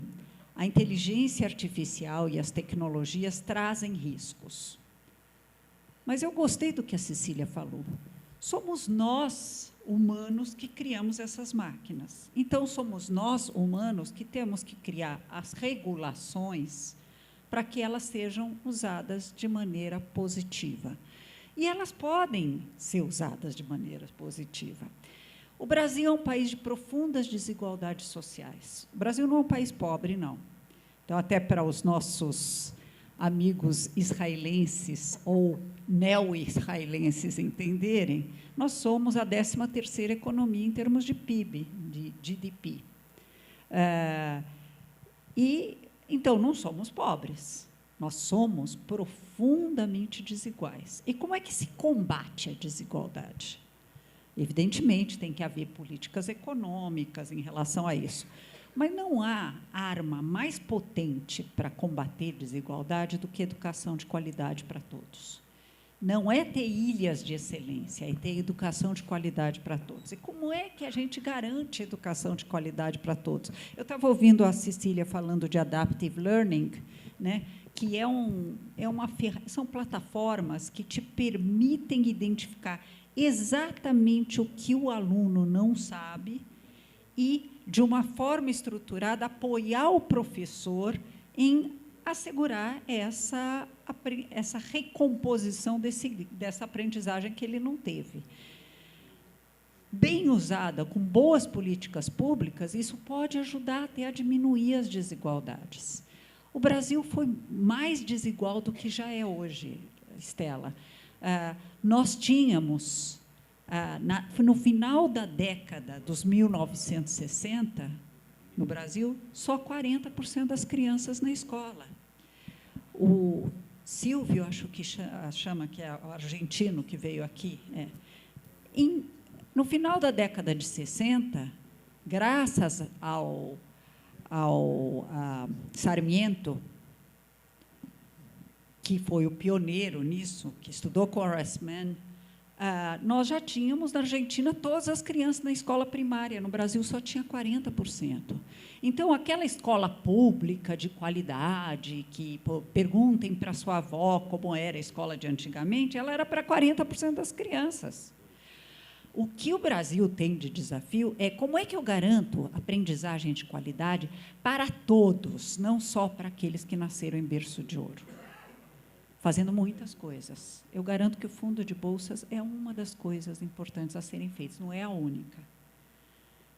O: a inteligência artificial e as tecnologias trazem riscos. Mas eu gostei do que a Cecília falou. Somos nós, humanos, que criamos essas máquinas. Então, somos nós, humanos, que temos que criar as regulações para que elas sejam usadas de maneira positiva. E elas podem ser usadas de maneira positiva. O Brasil é um país de profundas desigualdades sociais. O Brasil não é um país pobre, não. Então, até para os nossos amigos israelenses ou neo-israelenses entenderem, nós somos a 13ª economia em termos de PIB, de GDP. Então, não somos pobres, nós somos profundamente desiguais. E como é que se combate a desigualdade? Evidentemente, tem que haver políticas econômicas em relação a isso. Mas não há arma mais potente para combater desigualdade do que educação de qualidade para todos. Não é ter ilhas de excelência, é ter educação de qualidade para todos. E como é que a gente garante educação de qualidade para todos? Eu estava ouvindo a Cecília falando de adaptive learning, né, que são plataformas que te permitem identificar exatamente o que o aluno não sabe e, de uma forma estruturada, apoiar o professor em assegurar essa recomposição dessa aprendizagem que ele não teve. Bem usada, com boas políticas públicas, isso pode ajudar até a diminuir as desigualdades. O Brasil foi mais desigual do que já é hoje, Estela. Nós tínhamos, no final da década dos 1960, no Brasil, só 40% das crianças na escola. O Silvio, acho que chama, que é o argentino que veio aqui, no final da década de 60, graças ao Sarmiento, que foi o pioneiro nisso, que estudou com Horace Mann, nós já tínhamos, na Argentina, todas as crianças na escola primária. No Brasil, só tinha 40%. Então, aquela escola pública de qualidade, que perguntem para sua avó como era a escola de antigamente, ela era para 40% das crianças. O que o Brasil tem de desafio é como é que eu garanto aprendizagem de qualidade para todos, não só para aqueles que nasceram em berço de ouro. Fazendo muitas coisas. Eu garanto que o fundo de bolsas é uma das coisas importantes a serem feitas, não é a única.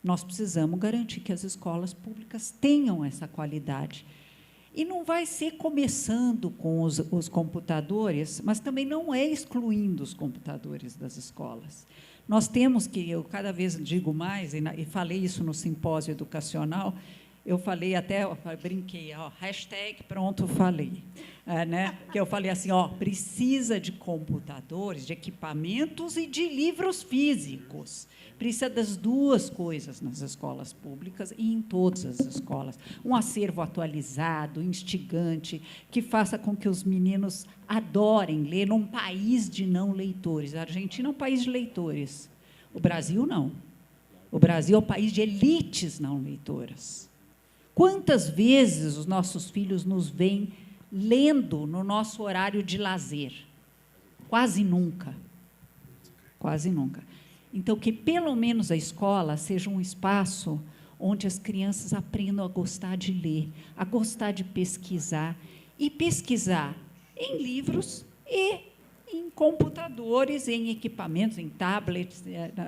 O: Nós precisamos garantir que as escolas públicas tenham essa qualidade. E não vai ser começando com os computadores, mas também não é excluindo os computadores das escolas. Nós temos que, eu cada vez digo mais, e falei isso no simpósio educacional, eu falei até, brinquei, hashtag pronto, falei. Né? Que eu falei assim, precisa de computadores, de equipamentos e de livros físicos. Precisa das duas coisas nas escolas públicas e em todas as escolas. Um acervo atualizado, instigante, que faça com que os meninos adorem ler num país de não leitores. A Argentina é um país de leitores. O Brasil, não. O Brasil é um país de elites não leitoras. Quantas vezes os nossos filhos nos veem lendo no nosso horário de lazer? Quase nunca. Quase nunca. Então, que, pelo menos, a escola seja um espaço onde as crianças aprendam a gostar de ler, a gostar de pesquisar, e pesquisar em livros e em computadores, em equipamentos, em tablets,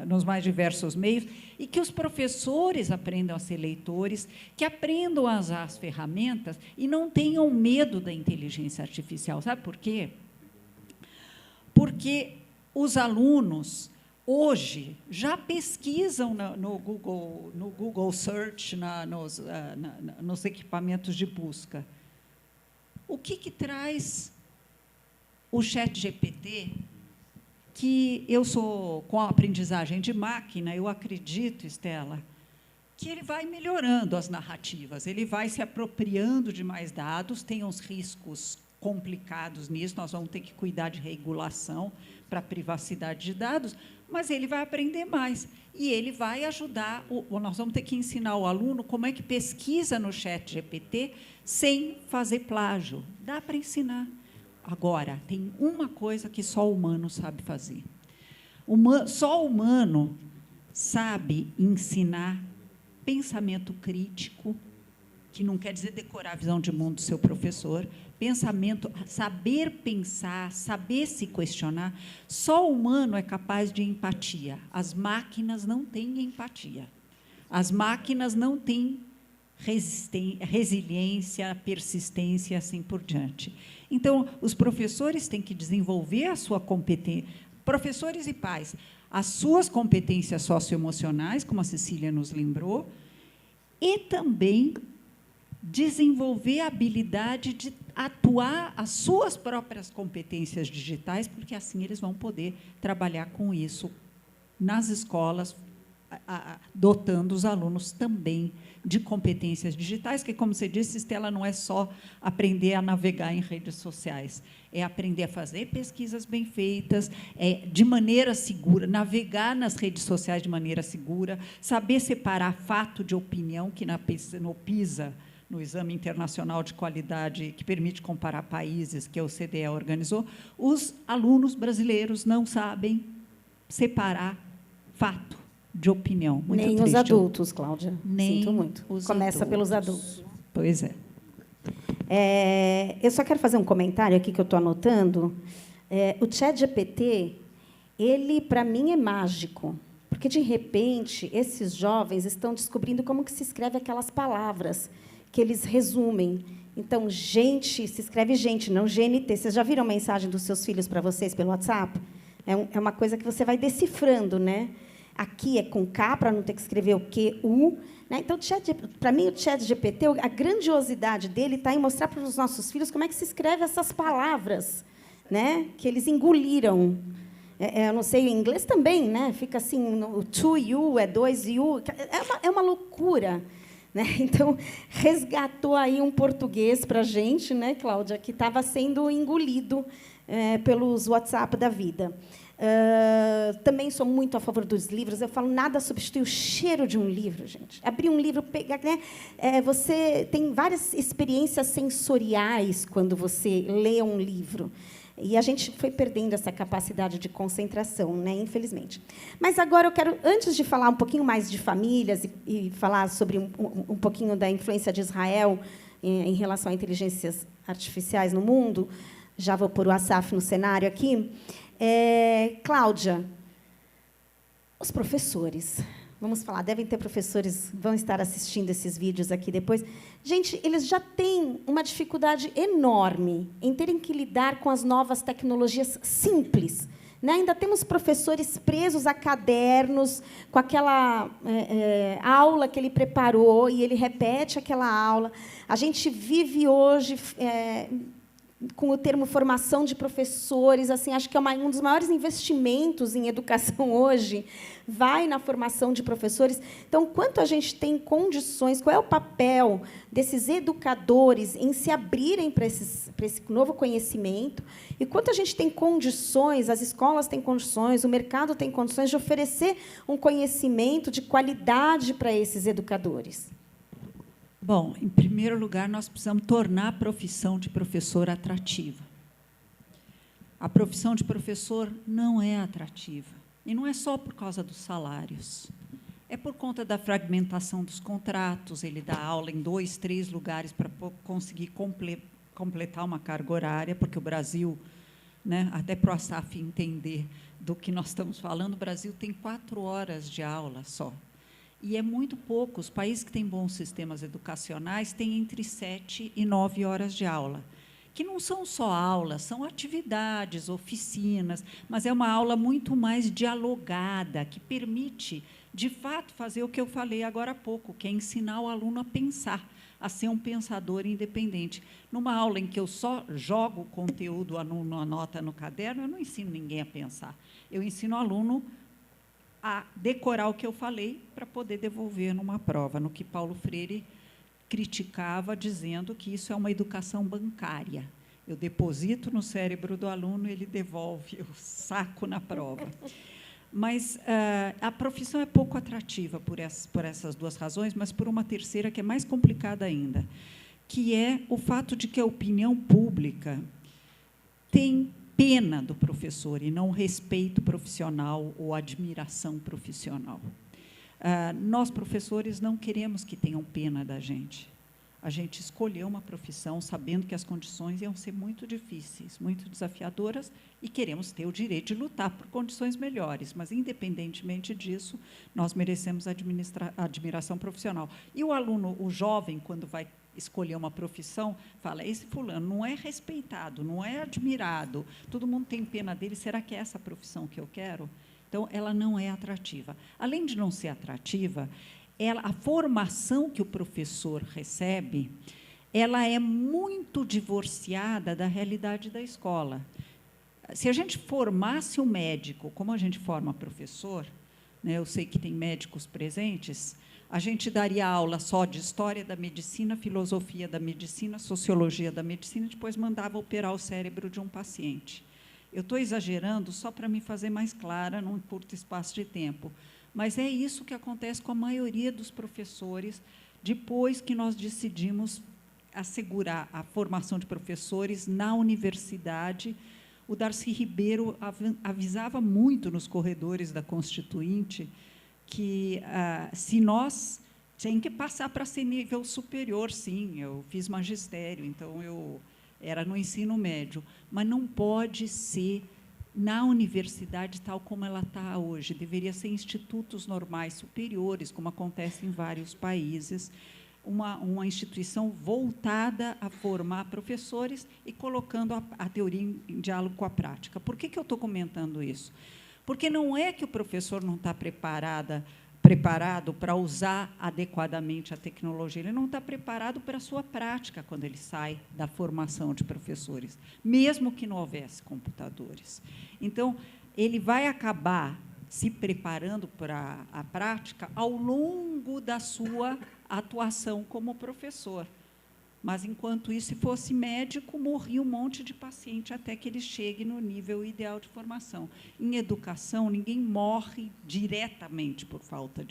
O: nos mais diversos meios, e que os professores aprendam a ser leitores, que aprendam a usar as ferramentas e não tenham medo da inteligência artificial. Sabe por quê? Porque os alunos hoje já pesquisam no Google Search, nos equipamentos de busca. O que traz o ChatGPT, que eu sou com a aprendizagem de máquina, eu acredito, Estela, que ele vai melhorando as narrativas, ele vai se apropriando de mais dados, tem uns riscos complicados nisso, nós vamos ter que cuidar de regulação para a privacidade de dados, mas ele vai aprender mais e ele vai ajudar, nós vamos ter que ensinar o aluno como é que pesquisa no ChatGPT sem fazer plágio. Dá para ensinar. Agora, tem uma coisa que só o humano sabe fazer. Só o humano sabe ensinar pensamento crítico, que não quer dizer decorar a visão de mundo do seu professor, pensamento, saber pensar, saber se questionar. Só o humano é capaz de empatia. As máquinas não têm empatia. As máquinas não têm resiliência, persistência e assim por diante. Então, os professores têm que desenvolver a sua competência, professores e pais, as suas competências socioemocionais, como a Cecília nos lembrou, e também desenvolver a habilidade de atuar as suas próprias competências digitais, porque assim eles vão poder trabalhar com isso nas escolas, dotando os alunos também de competências digitais, que, como você disse, Estela, não é só aprender a navegar em redes sociais, é aprender a fazer pesquisas bem feitas, de maneira segura, navegar nas redes sociais de maneira segura, saber separar fato de opinião, que no PISA, no Exame Internacional de Qualidade, que permite comparar países, que a OCDE organizou, os alunos brasileiros não sabem separar fato de opinião. Muito
N: nem
O: triste.
N: Os adultos, Cláudia.
O: Nem
N: Sinto muito. Começa pelos adultos.
O: Pois é.
N: Eu só quero fazer um comentário aqui que eu estou anotando. O ChatGPT, ele, para mim, é mágico, porque, de repente, esses jovens estão descobrindo como que se escreve aquelas palavras que eles resumem. Então, gente, se escreve gente, não GNT. Vocês já viram a mensagem dos seus filhos para vocês pelo WhatsApp? É uma coisa que você vai decifrando, né? Aqui é com K, para não ter que escrever o Q, U. Né? Então, para mim, o ChatGPT, a grandiosidade dele está em mostrar para os nossos filhos como é que se escreve essas palavras, né? Que eles engoliram. Eu não sei, em inglês também, né? Fica assim, o to you é 2U. É uma loucura. Né? Então, resgatou aí um português para a gente, né, Cláudia, que estava sendo engolido pelos WhatsApp da vida. Também sou muito a favor dos livros. Eu falo, nada substitui o cheiro de um livro, gente. Abrir um livro, pegar, né? Você tem várias experiências sensoriais quando você lê um livro. E a gente foi perdendo essa capacidade de concentração, né, infelizmente. Mas agora eu quero, antes de falar um pouquinho mais de famílias e falar sobre um pouquinho da influência de Israel em relação a inteligências artificiais no mundo, já vou pôr o Asaf no cenário aqui. Cláudia, os professores, vamos falar, devem ter professores, vão estar assistindo esses vídeos aqui depois. Gente, eles já têm uma dificuldade enorme em terem que lidar com as novas tecnologias simples. Né? Ainda temos professores presos a cadernos, com aquela aula que ele preparou, e ele repete aquela aula. A gente vive hoje com o termo formação de professores, assim, acho que é um dos maiores investimentos em educação hoje, vai na formação de professores. Então, quanto a gente tem condições, qual é o papel desses educadores em se abrirem para esse novo conhecimento, e quanto a gente tem condições, as escolas têm condições, o mercado tem condições de oferecer um conhecimento de qualidade para esses educadores.
O: Bom, em primeiro lugar, nós precisamos tornar a profissão de professor atrativa. A profissão de professor não é atrativa. E não é só por causa dos salários. É por conta da fragmentação dos contratos, ele dá aula em 2, 3 lugares para conseguir completar uma carga horária, porque o Brasil, né, até para o Asaf entender do que nós estamos falando, o Brasil tem 4 horas de aula só. E é muito pouco. Os países que têm bons sistemas educacionais têm entre 7 e 9 horas de aula, que não são só aulas, são atividades, oficinas, mas é uma aula muito mais dialogada, que permite, de fato, fazer o que eu falei agora há pouco, que é ensinar o aluno a pensar, a ser um pensador independente. Numa aula em que eu só jogo o conteúdo, o aluno anota no caderno, eu não ensino ninguém a pensar. Eu ensino o aluno a decorar o que eu falei para poder devolver numa prova, no que Paulo Freire criticava, dizendo que isso é uma educação bancária. Eu deposito no cérebro do aluno e ele devolve o saco na prova. Mas a profissão é pouco atrativa por essas duas razões, mas por uma terceira que é mais complicada ainda, que é o fato de que a opinião pública tem pena do professor e não respeito profissional ou admiração profissional. Nós, professores, não queremos que tenham pena da gente. A gente escolheu uma profissão sabendo que as condições iam ser muito difíceis, muito desafiadoras, e queremos ter o direito de lutar por condições melhores, mas, independentemente disso, nós merecemos admiração profissional. E o aluno, o jovem, quando vai escolher uma profissão, fala, esse fulano não é respeitado, não é admirado, todo mundo tem pena dele, será que é essa a profissão que eu quero? Então, ela não é atrativa. Além de não ser atrativa, a formação que o professor recebe, ela é muito divorciada da realidade da escola. Se a gente formasse um médico, como a gente forma professor, né, eu sei que tem médicos presentes, a gente daria aula só de história da medicina, filosofia da medicina, sociologia da medicina, e depois mandava operar o cérebro de um paciente. Eu estou exagerando só para me fazer mais clara num curto espaço de tempo, mas é isso que acontece com a maioria dos professores depois que nós decidimos assegurar a formação de professores na universidade. O Darcy Ribeiro avisava muito nos corredores da Constituinte que, se nós tem que passar para ser nível superior, sim, eu fiz magistério, então eu era no ensino médio, mas não pode ser na universidade tal como ela está hoje, deveria ser institutos normais superiores, como acontece em vários países, uma instituição voltada a formar professores e colocando a teoria em diálogo com a prática. Por que eu estou comentando isso? Porque não é que o professor não está preparado para usar adequadamente a tecnologia, ele não está preparado para a sua prática quando ele sai da formação de professores, mesmo que não houvesse computadores. Então, ele vai acabar se preparando para a prática ao longo da sua atuação como professor. Mas, enquanto isso, se fosse médico, morria um monte de paciente até que ele chegue no nível ideal de formação. Em educação, ninguém morre diretamente por falta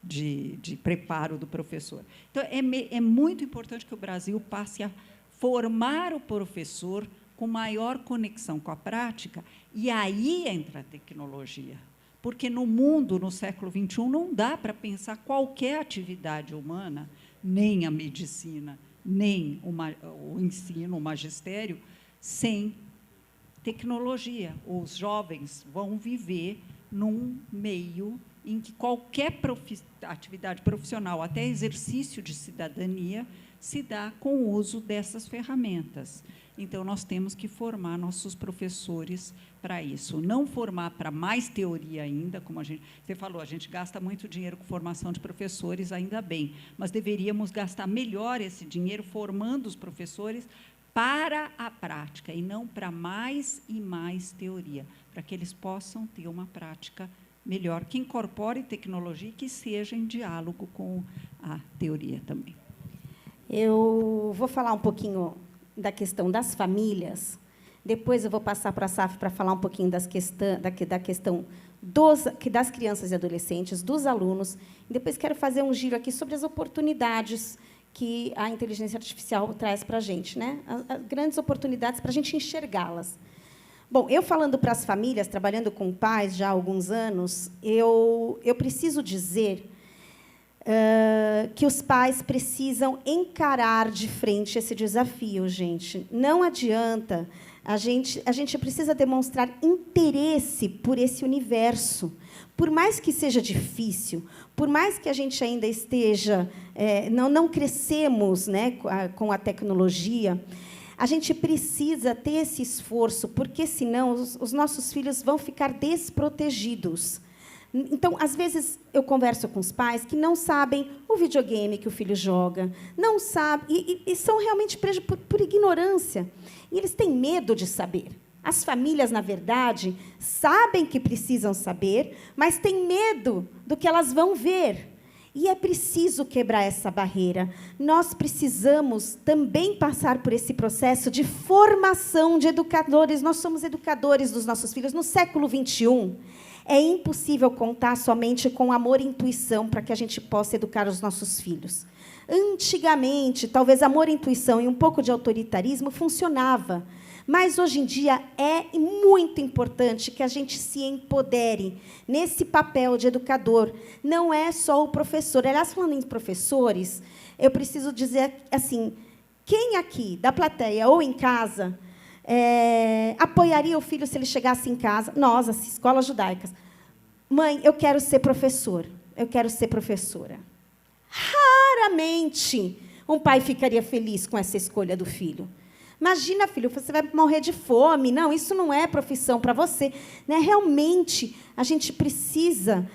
O: de preparo do professor. Então, é muito importante que o Brasil passe a formar o professor com maior conexão com a prática, e aí entra a tecnologia. Porque, no mundo, no século XXI, não dá para pensar qualquer atividade humana, nem a medicina, nem o ensino, o magistério, sem tecnologia. Os jovens vão viver num meio em que qualquer atividade profissional, até exercício de cidadania, se dá com o uso dessas ferramentas. Então, nós temos que formar nossos professores para isso. Não formar para mais teoria ainda, como você falou, a gente gasta muito dinheiro com formação de professores, ainda bem, mas deveríamos gastar melhor esse dinheiro formando os professores para a prática, e não para mais e mais teoria, para que eles possam ter uma prática melhor, que incorpore tecnologia e que seja em diálogo com a teoria também.
N: Eu vou falar um pouquinho da questão das famílias, depois eu vou passar para a SAF para falar um pouquinho da questão das crianças e adolescentes, dos alunos, e depois quero fazer um giro aqui sobre as oportunidades que a inteligência artificial traz para a gente, né? As grandes oportunidades para a gente enxergá-las. Bom, eu falando para as famílias, trabalhando com pais já há alguns anos, eu preciso dizer que os pais precisam encarar de frente esse desafio, gente. Não adianta, a gente precisa demonstrar interesse por esse universo. Por mais que seja difícil, por mais que a gente ainda esteja... não crescemos, né, com a tecnologia, A gente precisa ter esse esforço, porque, senão, os nossos filhos vão ficar desprotegidos. Então, às vezes, eu converso com os pais que não sabem o videogame que o filho joga, não sabem, e são realmente por ignorância. E eles têm medo de saber. As famílias, na verdade, sabem que precisam saber, mas têm medo do que elas vão ver. E é preciso quebrar essa barreira. Nós precisamos também passar por esse processo de formação de educadores. Nós somos educadores dos nossos filhos. No século XXI, é impossível contar somente com amor e intuição para que a gente possa educar os nossos filhos. Antigamente, talvez amor, intuição e um pouco de autoritarismo funcionava. Mas, hoje em dia, é muito importante que a gente se empodere nesse papel de educador. Não é só o professor. Aliás, falando em professores, eu preciso dizer assim, quem aqui, da plateia ou em casa, apoiaria o filho se ele chegasse em casa? Nós, as escolas judaicas. Mãe, eu quero ser professor. Eu quero ser professora. Raramente um pai ficaria feliz com essa escolha do filho. Imagina, filho, você vai morrer de fome. Não, isso não é profissão para você. Né? Realmente, a gente precisa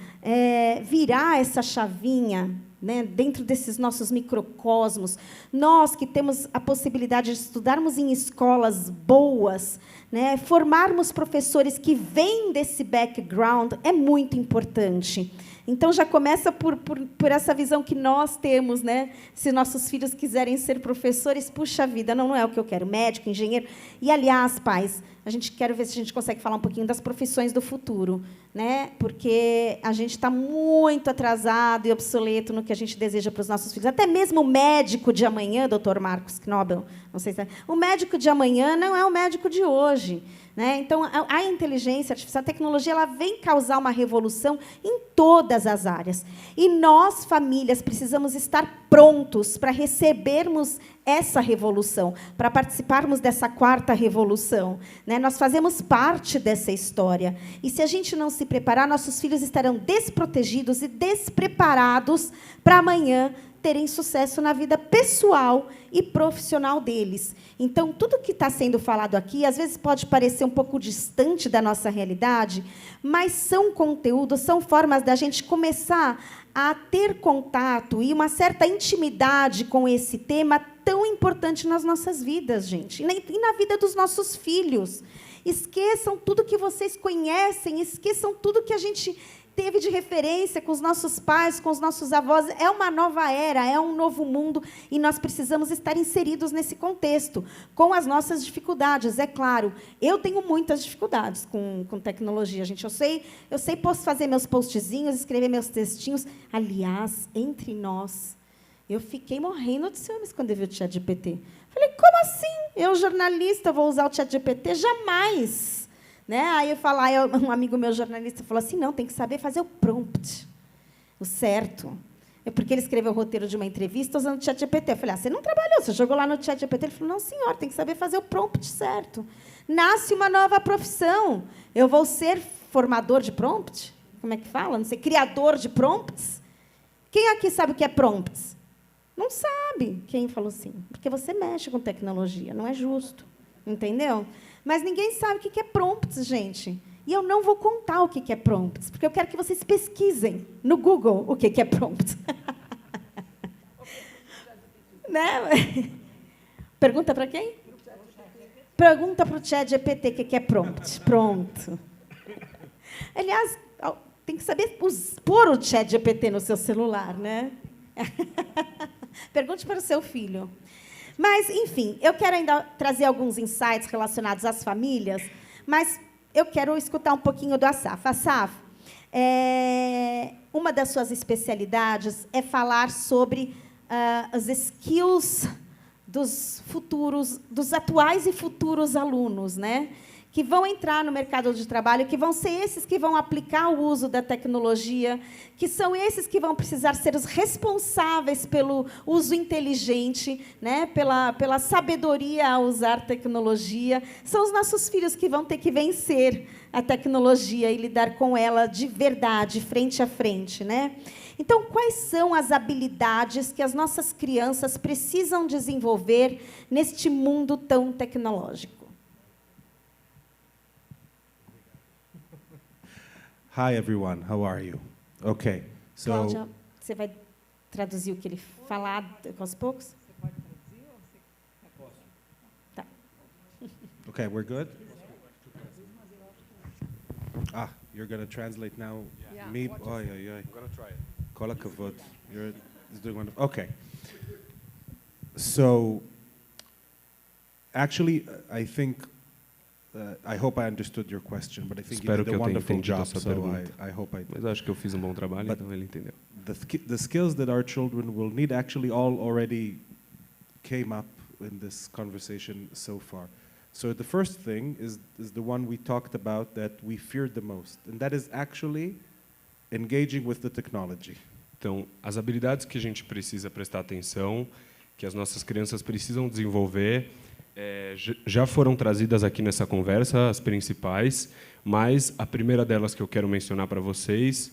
N: virar essa chavinha, né, dentro desses nossos microcosmos. Nós que temos a possibilidade de estudarmos em escolas boas, né, formarmos professores que vêm desse background, é muito importante. Então, já começa por essa visão que nós temos, né? Se nossos filhos quiserem ser professores, puxa vida, não é o que eu quero, médico, engenheiro. E, aliás, pais, a gente quer ver se a gente consegue falar um pouquinho das profissões do futuro, né? Porque a gente está muito atrasado e obsoleto no que a gente deseja para os nossos filhos. Até mesmo o médico de amanhã, doutor Marcos Knobel, não sei se o médico de amanhã não é o médico de hoje. Né? Então, a inteligência artificial, a tecnologia, ela vem causar uma revolução em todas as áreas. E nós, famílias, precisamos estar prontos para recebermos essa revolução, para participarmos dessa quarta revolução. Né? Nós fazemos parte dessa história. E, se a gente não se preparar, nossos filhos estarão desprotegidos e despreparados para amanhã terem sucesso na vida pessoal e profissional deles. Então, tudo que está sendo falado aqui, às vezes pode parecer um pouco distante da nossa realidade, mas são conteúdos, são formas da gente começar a ter contato e uma certa intimidade com esse tema tão importante nas nossas vidas, gente, e na vida dos nossos filhos. Esqueçam tudo que vocês conhecem, esqueçam tudo que a gente teve de referência com os nossos pais, com os nossos avós. É uma nova era, é um novo mundo, e nós precisamos estar inseridos nesse contexto, com as nossas dificuldades, é claro. Eu tenho muitas dificuldades com tecnologia, gente. Eu sei posso fazer meus postzinhos, escrever meus textinhos. Aliás, entre nós, eu fiquei morrendo de ciúmes quando eu vi o ChatGPT. Falei, como assim? Eu, jornalista, vou usar o ChatGPT? Jamais! Né? Aí um amigo meu, jornalista, falou assim, não, tem que saber fazer o prompt, o certo. É porque ele escreveu o roteiro de uma entrevista usando o ChatGPT. Eu falei, você não trabalhou, você jogou lá no ChatGPT? Ele falou, não, senhor, tem que saber fazer o prompt certo. Nasce uma nova profissão. Eu vou ser formador de prompt? Como é que fala? Não sei, criador de prompts? Quem aqui sabe o que é prompts? Não sabe. Quem falou assim? Porque você mexe com tecnologia, não é justo. Entendeu? Mas ninguém sabe o que é prompts, gente. E eu não vou contar o que é prompts, porque eu quero que vocês pesquisem no Google o que é prompts. Né? Pergunta para quem? Pergunta para o ChatGPT o que é prompt. Pronto. Aliás, tem que saber pôr o ChatGPT no seu celular, né? Pergunte para o seu filho. Mas, enfim, eu quero ainda trazer alguns insights relacionados às famílias, mas eu quero escutar um pouquinho do Assaf. Assaf, uma das suas especialidades é falar sobre as skills dos futuros, dos atuais e futuros alunos, né? Que vão entrar no mercado de trabalho, que vão ser esses que vão aplicar o uso da tecnologia, que são esses que vão precisar ser os responsáveis pelo uso inteligente, né? pela sabedoria a usar tecnologia. São os nossos filhos que vão ter que vencer a tecnologia e lidar com ela de verdade, frente a frente. Né? Então, quais são as habilidades que as nossas crianças precisam desenvolver neste mundo tão tecnológico?
Q: Hi everyone, how are you? Okay, so
N: Cláudia, você vai traduzir o que ele falar aos poucos? Você pode traduzir ou você... Posso? Tá.
Q: okay, we're good. Ah, you're going to translate now.
P: Yeah.
Q: Me,
P: Watch
Q: oh,
P: it.
Q: yeah.
J: I'm gonna try it.
Q: Kola kavod. You're doing wonderful. Okay. So, actually, I think, I hope I understood your question, but I think
J: Espero
Q: you
J: que
Q: did a
J: eu tenha
Q: wonderful
J: entendido a
Q: job,
J: sua
Q: so
J: pergunta.
Q: I hope I did.
J: Mas acho que eu fiz um bom trabalho,
Q: But
J: então ele entendeu.
Q: The skills that our children will need actually all already came up in this conversation so far. So the first thing is the one we talked about that we feared the most, and that is actually engaging with the technology.
J: Então, as habilidades que a gente precisa prestar atenção, que as nossas crianças precisam desenvolver, já foram trazidas aqui nessa conversa, as principais, mas a primeira delas que eu quero mencionar para vocês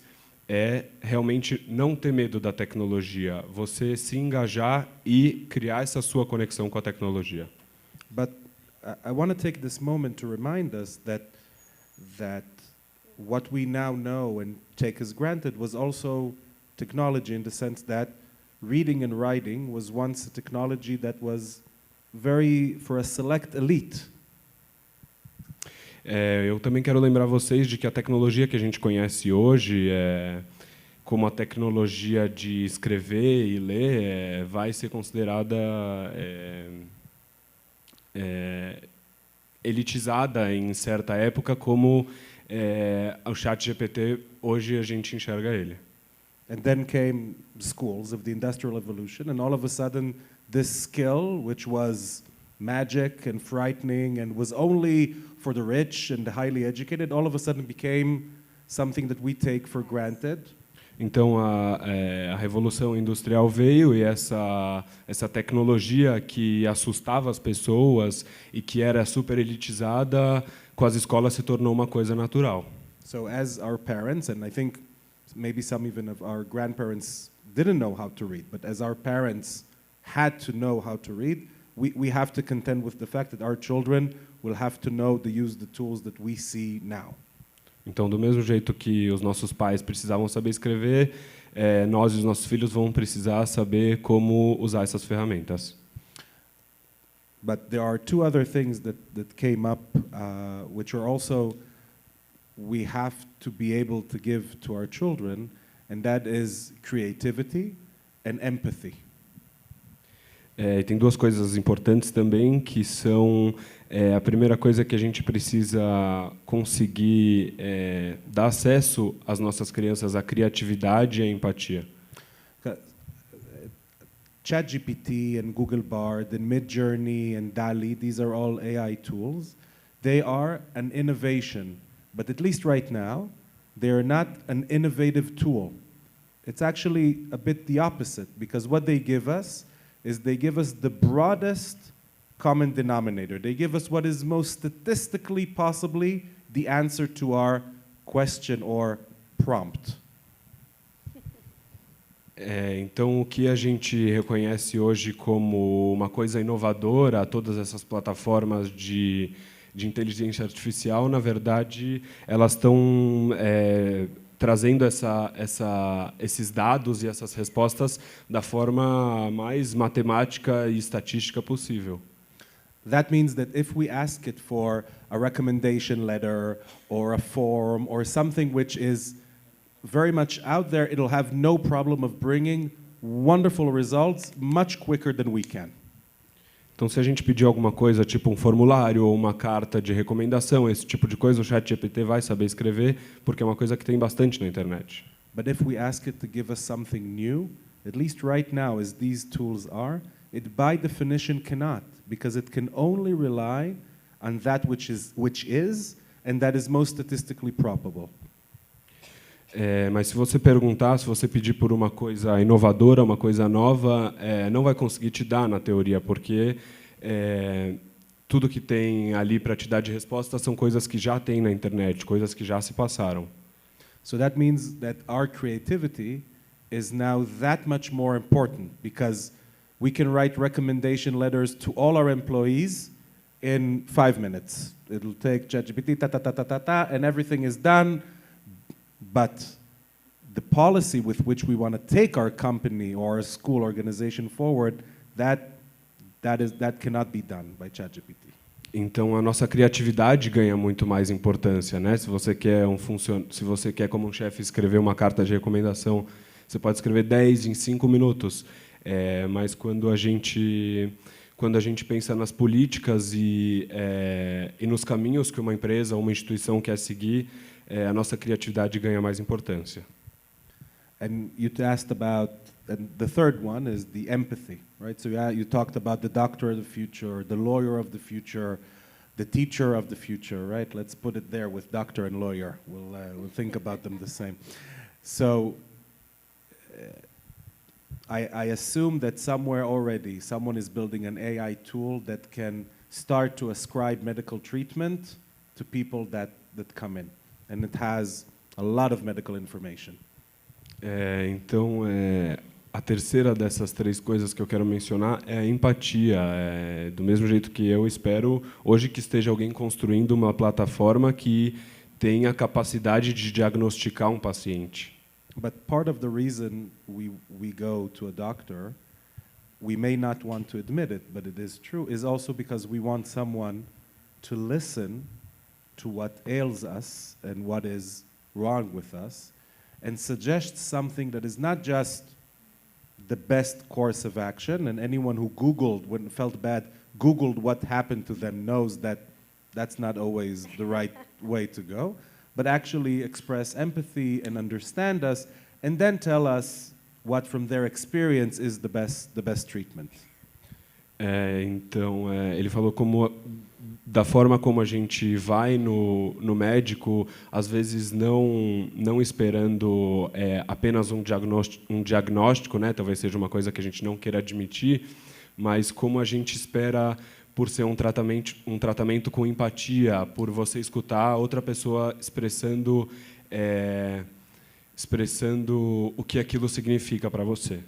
J: é realmente não ter medo da tecnologia, você se engajar e criar essa sua conexão com a tecnologia.
Q: But I want to take this moment to remind us that what we now know and take as granted was also technology, in the sense that reading and writing was once a technology that was very for a select elite.
J: Eu também quero lembrar vocês de que a tecnologia que a gente conhece hoje, como a tecnologia de escrever e ler, vai ser considerada elitizada em certa época, como o ChatGPT hoje a gente enxerga ele.
Q: And then came schools of the Industrial Revolution, and all of a sudden this skill, which was magic and frightening and was only for the rich and the highly educated, all of a sudden became something that we take for granted.
J: Então a revolução industrial veio e essa tecnologia que assustava as pessoas e que era super elitizada, com as escolas se tornou uma coisa natural.
Q: So as our parents, and I think maybe some even of our grandparents didn't know how to read, but as our parents had to know how to read, we have to contend with the fact that our children will have to know to use the tools that we see now.
J: Então, do mesmo jeito que os nossos pais precisavam saber escrever, nós e os nossos filhos vão precisar saber como usar essas ferramentas.
Q: But there are two other things that came up, which are also we have to be able to give to our children, and that is creativity and empathy.
J: E tem duas coisas importantes também, que são a primeira coisa que a gente precisa conseguir dar acesso às nossas crianças à criatividade e à empatia.
Q: ChatGPT and Google Bard and Midjourney and DALL-E, these are all AI tools. They are an innovation, but at least right now, they are not an innovative tool. It's actually a bit the opposite, because what they give us is they give us the broadest common denominator. They give us what is most statistically possibly the answer to our question or prompt.
J: Então, o que a gente reconhece hoje como uma coisa inovadora, todas essas plataformas de inteligência artificial, na verdade, elas estão trazendo esses dados e essas respostas da forma mais matemática e estatística possível.
Q: That means that if we ask it for a recommendation letter or a form or something which is very much out there, it'll have no problem of bringing wonderful results much quicker than we can.
J: Então, se a gente pedir alguma coisa, tipo um formulário ou uma carta de recomendação, esse tipo de coisa, o ChatGPT vai saber escrever, porque é uma coisa que tem bastante na internet.
Q: But if we ask it to give us something new, at least right now, as these tools are, it by definition cannot, because it can only rely on that which is, and that is most statistically probable.
J: Mas se você perguntar, se você pedir por uma coisa inovadora, uma coisa nova, não vai conseguir te dar na teoria, porque tudo que tem ali para te dar de resposta são coisas que já tem na internet, coisas que já se passaram.
Q: So that means that our creativity is now that much more important because we can write recommendation letters to all our employees in 5 minutes. It'll take ChatGPT, and everything is done. But the policy with which we want to take our company or our school organization forward, that cannot be done by ChatGPT.
J: Então a nossa criatividade ganha muito mais importância, né? Se você quer como um chefe escrever uma carta de recomendação, você pode escrever 10 em 5 minutos. Mas quando a gente pensa nas políticas e nos caminhos que uma empresa ou uma instituição quer seguir, a nossa criatividade ganha mais importância.
Q: And you asked about, and the third one is the empathy, right? So you talked about the doctor of the future, the lawyer of the future, the teacher of the future, right? Let's put it there with doctor and lawyer. We'll think about them the same. So I assume that somewhere already someone is building an AI tool that can start to ascribe medical treatment to people that come in. And it has a lot of medical information.
J: Então, a terceira dessas 3 coisas que eu quero mencionar é a empatia. Do mesmo jeito que eu espero hoje que esteja alguém construindo uma plataforma que tenha a capacidade de diagnosticar um paciente.
Q: But part of the reason we go to a doctor, we may not want to admit it, but it is true, is also because we want someone to listen to what ails us and what is wrong with us, and suggest something that is not just the best course of action, and anyone who Googled, when felt bad, Googled what happened to them knows that that's not always the right way to go, but actually express empathy and understand us, and then tell us what from their experience is the best treatment.
J: Então, ele falou da forma como a gente vai no médico, às vezes não esperando apenas um diagnóstico, né? Talvez seja uma coisa que a gente não queira admitir, mas como a gente espera por ser um tratamento com empatia, por você escutar outra pessoa expressando o que aquilo significa para você.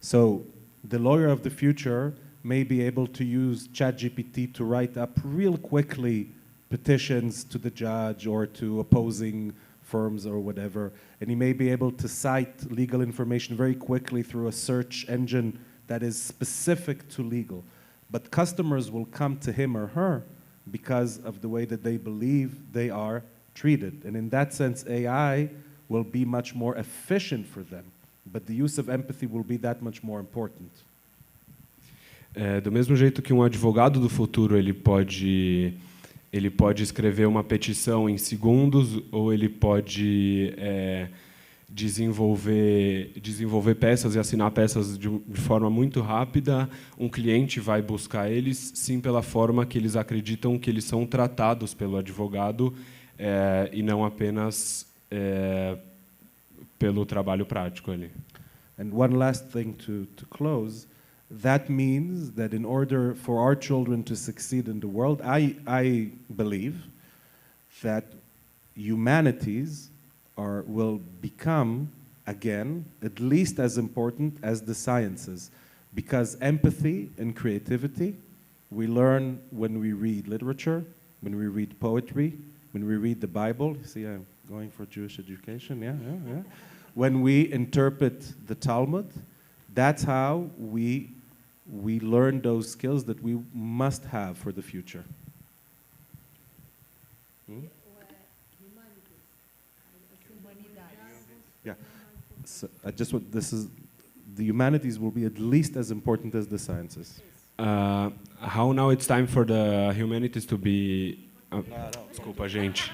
Q: So, the lawyer of the future may be able to use ChatGPT to write up real quickly petitions to the judge or to opposing firms or whatever, and he may be able to cite legal information very quickly through a search engine that is specific to legal. But customers will come to him or her because of the way that they believe they are treated. And in that sense, AI will be much more efficient for them. But the use of empathy will be that much more important.
J: Do mesmo jeito que um advogado do futuro ele pode escrever uma petição em segundos, ou ele pode desenvolver peças e assinar peças de forma muito rápida, um cliente vai buscar eles sim pela forma que eles acreditam que eles são tratados pelo advogado e não apenas pelo trabalho prático ali.
Q: And one last thing to close, that means that in order for our children to succeed in the world, I believe that humanities will become, again, at least as important as the sciences, because empathy and creativity we learn when we read literature, when we read poetry, when we read the Bible. See, I'm going for Jewish education, yeah. When we interpret the Talmud, that's how we learn those skills that we must have for the future. Yeah. So the humanities will be at least as important as the sciences.
J: How now it's time for the humanities to be... Desculpa, gente.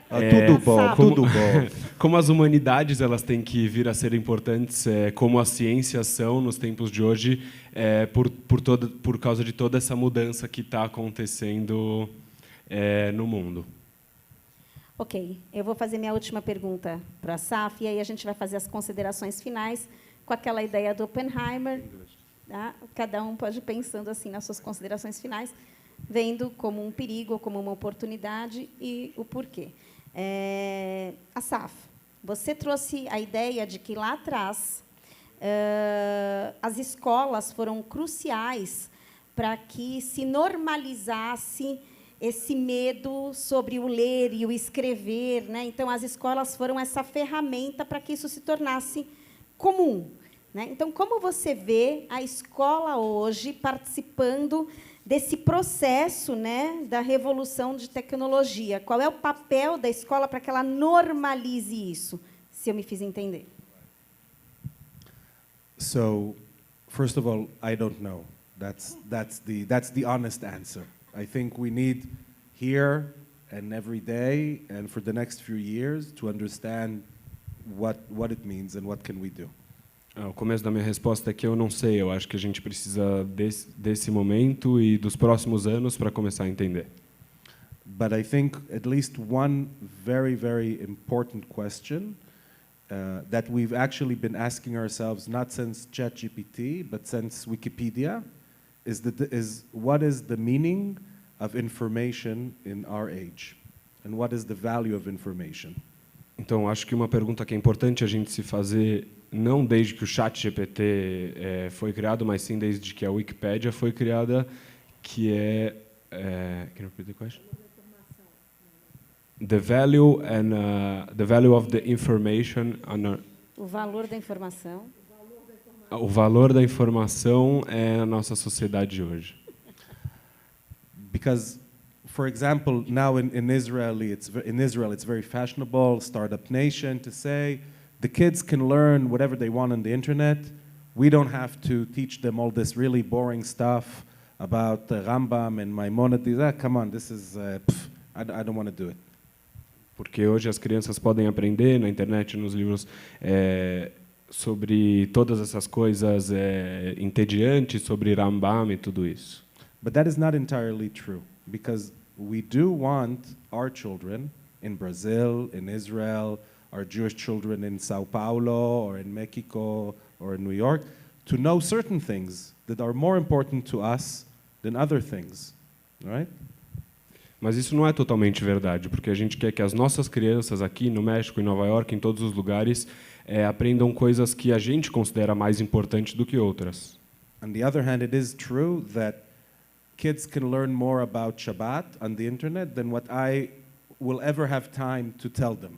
Q: Tudo bom.
J: Como as humanidades elas têm que vir a ser importantes, como as ciências são nos tempos de hoje, por causa de toda essa mudança que está acontecendo no mundo.
N: Ok, eu vou fazer minha última pergunta para a Saf, e aí a gente vai fazer as considerações finais com aquela ideia do Oppenheimer. Tá? Cada um pode ir pensando assim nas suas considerações finais, vendo como um perigo ou como uma oportunidade e o porquê. A Saf, Você trouxe a ideia de que lá atrás as escolas foram cruciais para que se normalizasse esse medo sobre o ler e o escrever, né? Então, as escolas foram essa ferramenta para que isso se tornasse comum, né? Então, como você vê a escola hoje participando desse processo, né, da revolução de tecnologia? Qual é o papel da escola para que ela normalize isso, se eu me fiz entender?
Q: So, first of all, I don't know. That's the honest answer. I think we need here and every day and for the next few years to understand what it means and what can we do.
J: O começo da minha resposta é que eu não sei. Eu acho que a gente precisa desse momento e dos próximos anos para começar a entender.
Q: But I think at least one very, very important question that we've actually been asking ourselves, not since ChatGPT, but since Wikipedia, is what is the meaning of information in our age? And what is the value of information?
J: Então, acho que uma pergunta que é importante a gente se fazer, não desde que o ChatGPT foi criado, mas sim desde que a Wikipédia foi criada, que é... Can you repeat the question? The value of the information.
N: O valor da informação.
J: O valor da informação é a nossa sociedade de hoje.
Q: Because, for example, now in Israel, it's very fashionable, startup nation, to say the kids can learn whatever they want on the internet. We don't have to teach them all this really boring stuff about Rambam and Maimonides. Come on, this is I don't want to do it.
J: Porque hoje as crianças podem aprender na internet, nos livros, sobre todas essas coisas entediantes, sobre Rambam e tudo isso.
Q: But that is not entirely true, because we do want our children in Brazil, in Israel, our Jewish children in Sao Paulo or in Mexico or in New York, to know certain things that are more important to us than other things, right?
J: Mas isso não é totalmente verdade, porque a gente quer que as nossas crianças aqui no México, em Nova York, em todos os lugares, aprendam coisas que a gente considera mais importantes do que outras.
Q: On the other hand, it is true that kids can learn more about Shabbat on the internet than what I will ever have time to tell them.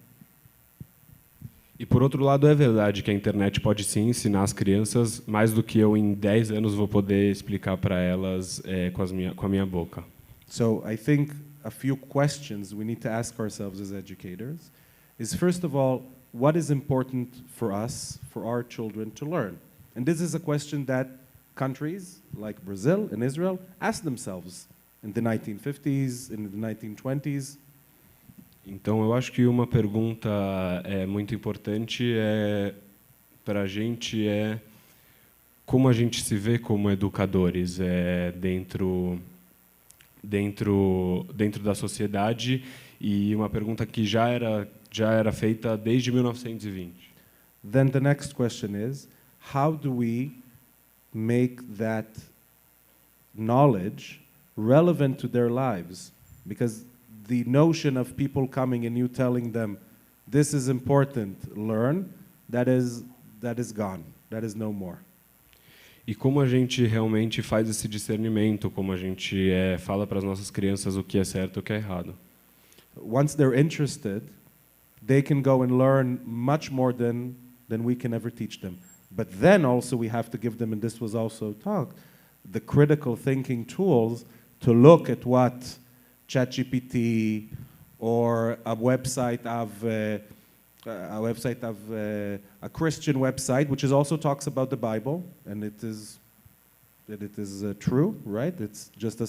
J: E por outro lado, é verdade que a internet pode sim ensinar as crianças mais do que eu em 10 anos vou poder explicar para elas com a minha boca.
Q: So I think a few questions we need to ask ourselves as educators is, first of all, what is important for us, for our children to learn? And this is a question that countries like Brazil and Israel asked themselves in the 1950s, in the 1920s.
J: Então, eu acho que uma pergunta muito importante para a gente como a gente se vê como educadores dentro da sociedade, e uma pergunta que já era feita desde 1920.
Q: Then the next question is, how do we make that knowledge relevant to their lives? Because the notion of people coming and you telling them, this is important, learn, that is gone. That is no more.
J: E como a gente realmente faz esse discernimento, como a gente fala para as nossas crianças o que é certo e o que é errado.
Q: Once they're interested, they can go and learn much more than we can ever teach them. But then also we have to give them, and this was also talked, the critical thinking tools to look at what ChatGPT or a website of a Christian website, which also talks about the Bible, and it is true, right? It's just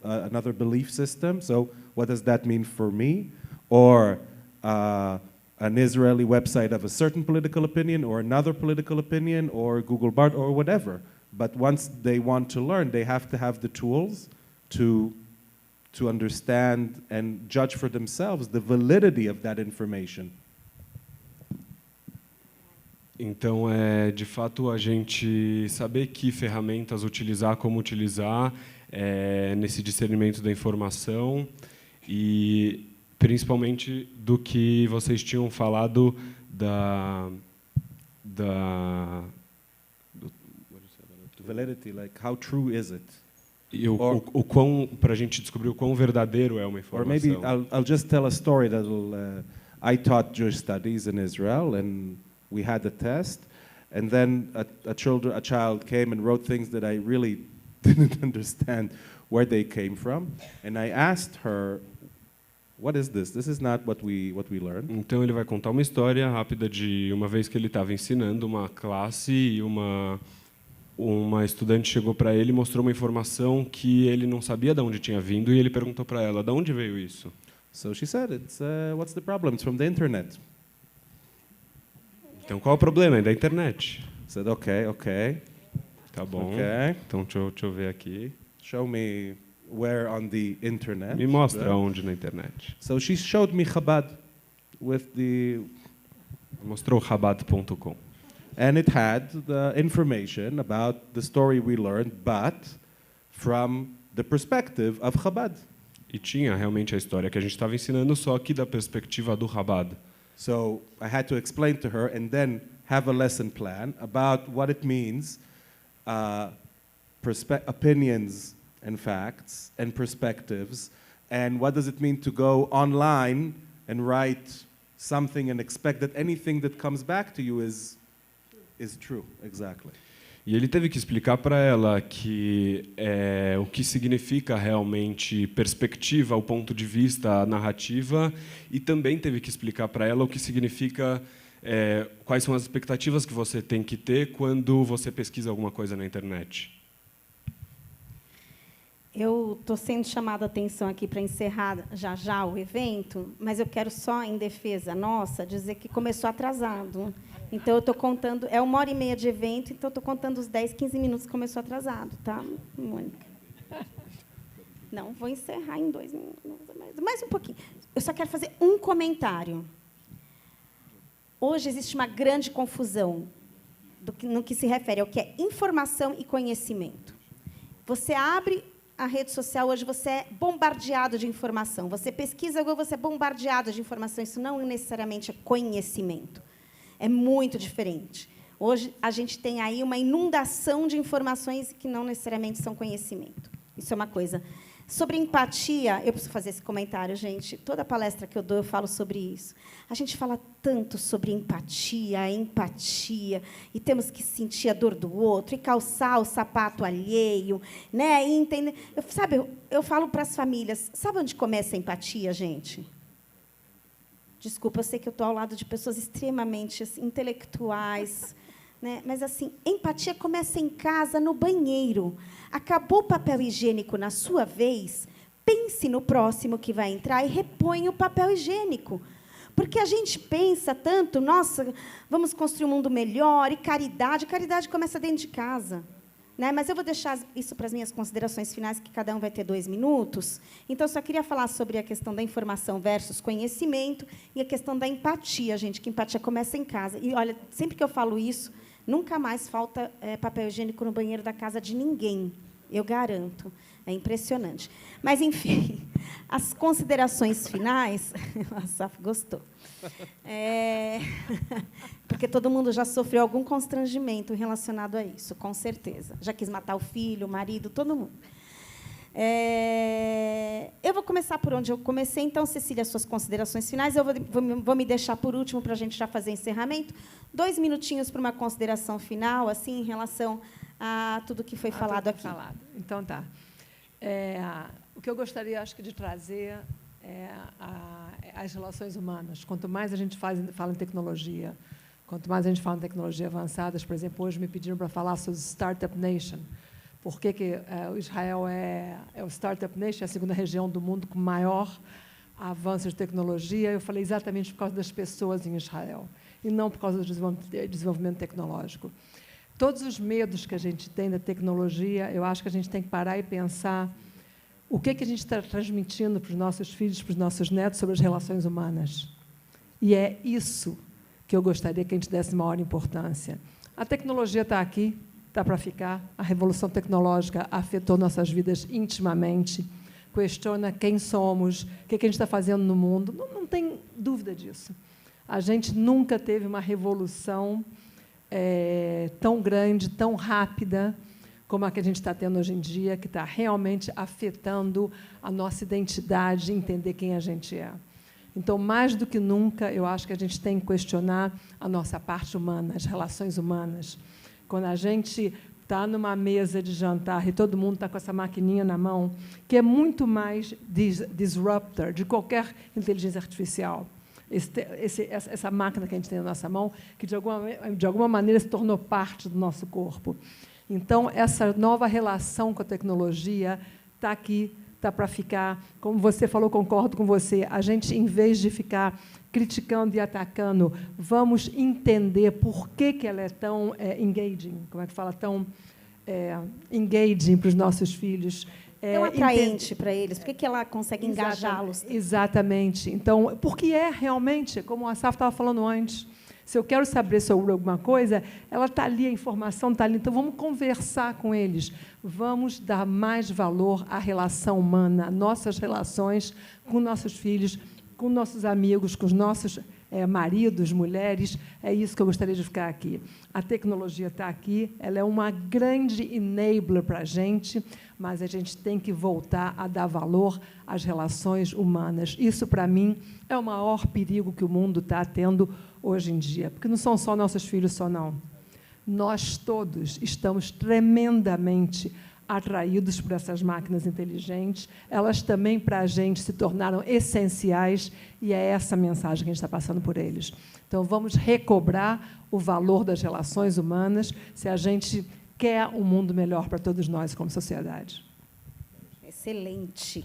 Q: another belief system. So what does that mean for me? Or an Israeli website of a certain political opinion, or another political opinion, or Google Bard, or whatever. But once they want to learn, they have to have the tools to understand and judge for themselves the validity of that information.
J: Então, de fato, a gente saber que ferramentas utilizar, como utilizar, nesse discernimento da informação, e principalmente do que vocês tinham falado
Q: validity, like how true is it?
J: E o quão, para a gente descobrir o quão verdadeiro é uma informação.
Q: Or maybe I'll just tell a story that I taught Jewish studies in Israel, and we had a test, and then a child came and wrote things that I really didn't understand where they came from, and I asked her, "What is this? This is not what we learned."
J: Então ele vai contar uma história rápida de uma vez que ele estava ensinando uma classe e uma estudante chegou para ele e mostrou uma informação que ele não sabia de onde tinha vindo, e ele perguntou para ela, de onde veio isso?
Q: So she said, "What's the problem? It's from the internet."
J: Então qual é o problema? É da internet.
Q: I said, okay.
J: Tá bom.
Q: Okay.
J: Então deixa eu ver aqui.
Q: Show me where on the internet.
J: Me mostra onde na internet.
Q: So she showed me Chabad with the...
J: Mostrou Chabad.com.
Q: And it had the information about the story we learned, but from the perspective of Chabad.
J: E tinha realmente a história que a gente estava ensinando, só que da perspectiva do Chabad.
Q: So I had to explain to her and then have a lesson plan about what it means, opinions and facts and perspectives, and what does it mean to go online and write something and expect that anything that comes back to you is true, exactly.
J: E ele teve que explicar para ela que o que significa realmente perspectiva, o ponto de vista, a narrativa, e também teve que explicar para ela o que significa, quais são as expectativas que você tem que ter quando você pesquisa alguma coisa na internet.
N: Eu estou sendo chamada a atenção aqui para encerrar já o evento, mas eu quero só, em defesa nossa, dizer que começou atrasado. Então, eu estou contando... É 1h30 de evento, então, eu estou contando os 10, 15 minutos que começou atrasado, tá, Mônica? Não, vou encerrar em 2 minutos. Mais um pouquinho. Eu só quero fazer um comentário. Hoje existe uma grande confusão no que se refere ao que é informação e conhecimento. Você abre a rede social, hoje você é bombardeado de informação. Você pesquisa, agora você é bombardeado de informação. Isso não necessariamente é conhecimento. É muito diferente. Hoje, a gente tem aí uma inundação de informações que não necessariamente são conhecimento. Isso é uma coisa. Sobre empatia, eu preciso fazer esse comentário, gente. Toda palestra que eu dou, eu falo sobre isso. A gente fala tanto sobre empatia, e temos que sentir a dor do outro, e calçar o sapato alheio, né? E entender. Eu falo para as famílias, sabe onde começa a empatia, gente? Desculpa, eu sei que eu estou ao lado de pessoas extremamente assim, intelectuais, né? Mas, assim, empatia começa em casa, no banheiro. Acabou o papel higiênico na sua vez, pense no próximo que vai entrar e repõe o papel higiênico. Porque a gente pensa tanto, nossa, vamos construir um mundo melhor, e caridade começa dentro de casa. Né? Mas eu vou deixar isso para as minhas considerações finais, que cada um vai ter 2 minutos. Então, eu só queria falar sobre a questão da informação versus conhecimento e a questão da empatia, gente, que empatia começa em casa. E, olha, sempre que eu falo isso, nunca mais falta papel higiênico no banheiro da casa de ninguém. Eu garanto. É impressionante. Mas, enfim, as considerações finais... A Saf gostou. Porque todo mundo já sofreu algum constrangimento relacionado a isso, com certeza. Já quis matar o filho, o marido, todo mundo. Eu vou começar por onde eu comecei. Então, Cecília, suas considerações finais. Eu vou me deixar por último para a gente já fazer encerramento. 2 minutinhos para uma consideração final, assim, em relação a tudo que foi falado aqui.
P: Então, tá. O que eu gostaria, acho que, de trazer é as relações humanas. Quanto mais a gente fala em tecnologia, quanto mais a gente fala em tecnologia avançadas, por exemplo, hoje me pediram para falar sobre Startup Nation. Por que o Israel é o Startup Nation, é a segunda região do mundo com maior avanço de tecnologia? Eu falei exatamente por causa das pessoas em Israel, e não por causa do desenvolvimento tecnológico. Todos os medos que a gente tem da tecnologia, eu acho que a gente tem que parar e pensar o que a gente está transmitindo para os nossos filhos, para os nossos netos, sobre as relações humanas. E é isso que eu gostaria que a gente desse maior importância. A tecnologia está aqui, está para ficar. A revolução tecnológica afetou nossas vidas intimamente, questiona quem somos, o que a gente está fazendo no mundo. Não tem dúvida disso. A gente nunca teve uma revolução tão grande, tão rápida, como a que a gente está tendo hoje em dia, que está realmente afetando a nossa identidade, entender quem a gente é. Então, mais do que nunca, eu acho que a gente tem que questionar a nossa parte humana, as relações humanas. Quando a gente está numa mesa de jantar e todo mundo está com essa maquininha na mão, que é muito mais disruptor de qualquer inteligência artificial. Essa máquina que a gente tem na nossa mão, que, de alguma maneira, se tornou parte do nosso corpo. Então, essa nova relação com a tecnologia está aqui, está para ficar. Como você falou, concordo com você. A gente, em vez de ficar criticando e atacando, vamos entender por que ela é tão engaging, como é que fala, tão engaging para os nossos filhos.
N: Tão atraente para eles. Por que ela consegue engajá-los?
P: Exatamente. Então, porque realmente, como a Saf estava falando antes, se eu quero saber sobre alguma coisa, ela está ali, a informação está ali. Então, vamos conversar com eles. Vamos dar mais valor à relação humana, nossas relações com nossos filhos, com nossos amigos, com os nossos maridos, mulheres. É isso que eu gostaria de ficar aqui. A tecnologia está aqui, ela é uma grande enabler para a gente, mas a gente tem que voltar a dar valor às relações humanas. Isso, para mim, é o maior perigo que o mundo está tendo hoje em dia, porque não são só nossos filhos, só não. Nós todos estamos tremendamente atraídos por essas máquinas inteligentes. Elas também, para a gente, se tornaram essenciais, e é essa mensagem que a gente está passando por eles. Então, vamos recobrar o valor das relações humanas se a gente quer um mundo melhor para todos nós como sociedade.
N: Excelente.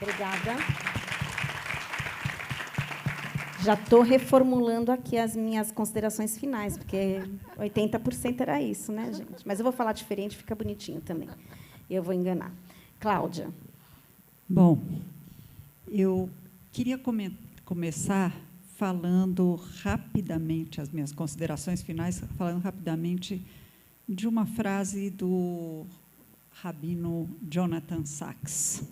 N: Obrigada. Já estou reformulando aqui as minhas considerações finais, porque 80% era isso, né, gente? Mas eu vou falar diferente, fica bonitinho também. Eu vou enganar. Cláudia.
O: Bom, eu queria começar falando rapidamente, as minhas considerações finais, falando rapidamente de uma frase do rabino Jonathan Sachs,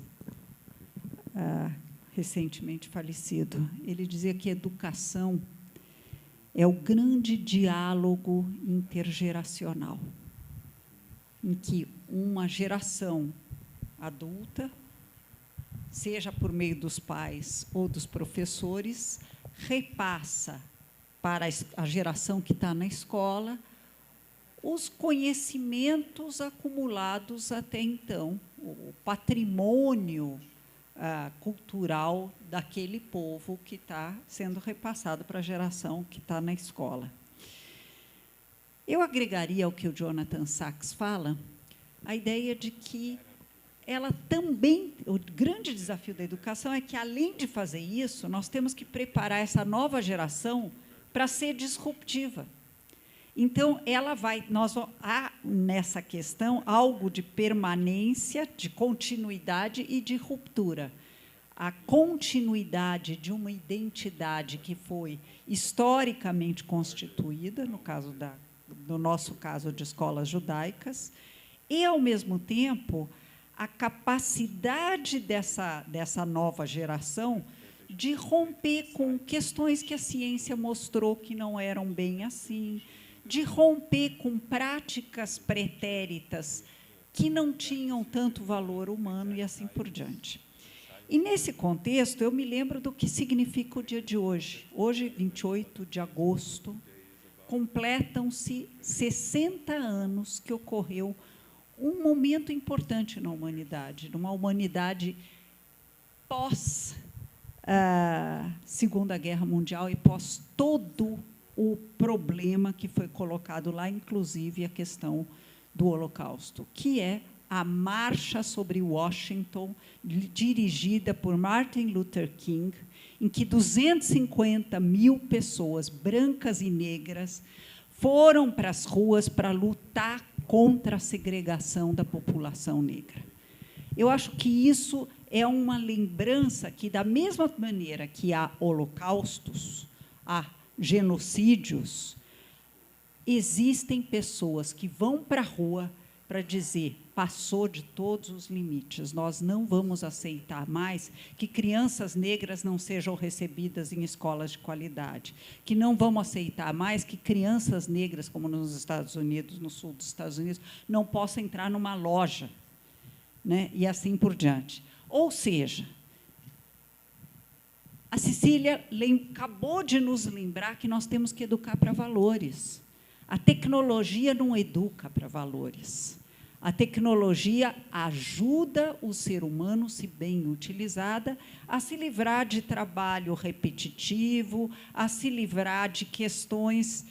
O: recentemente falecido. Ele dizia que educação é o grande diálogo intergeracional, em que uma geração adulta, seja por meio dos pais ou dos professores, repassa para a geração que está na escola os conhecimentos acumulados até então, o patrimônio cultural daquele povo que está sendo repassado para a geração que está na escola. Eu agregaria ao que o Jonathan Sachs fala a ideia de que ela também, o grande desafio da educação é que, além de fazer isso, nós temos que preparar essa nova geração para ser disruptiva. Então, há nessa questão algo de permanência, de continuidade e de ruptura. A continuidade de uma identidade que foi historicamente constituída, no nosso caso de escolas judaicas, e, ao mesmo tempo, a capacidade dessa nova geração de romper com questões que a ciência mostrou que não eram bem assim, de romper com práticas pretéritas que não tinham tanto valor humano e assim por diante. E, nesse contexto, eu me lembro do que significa o dia de hoje. Hoje, 28 de agosto, completam-se 60 anos que ocorreu um momento importante na humanidade, numa humanidade pós Segunda Guerra Mundial e pós todo o problema que foi colocado lá, inclusive a questão do Holocausto, que é a marcha sobre Washington, dirigida por Martin Luther King, em que 250 mil pessoas, brancas e negras, foram para as ruas para lutar contra a segregação da população negra. Eu acho que isso é uma lembrança que, da mesma maneira que há holocaustos, há genocídios, existem pessoas que vão para a rua, para dizer, passou de todos os limites. Nós não vamos aceitar mais que crianças negras não sejam recebidas em escolas de qualidade, que não vamos aceitar mais que crianças negras, como nos Estados Unidos, no sul dos Estados Unidos, não possam entrar numa loja, né? E assim por diante. Ou seja, a Cecília acabou de nos lembrar que nós temos que educar para valores. A tecnologia não educa para valores. A tecnologia ajuda o ser humano, se bem utilizada, a se livrar de trabalho repetitivo, a se livrar de questões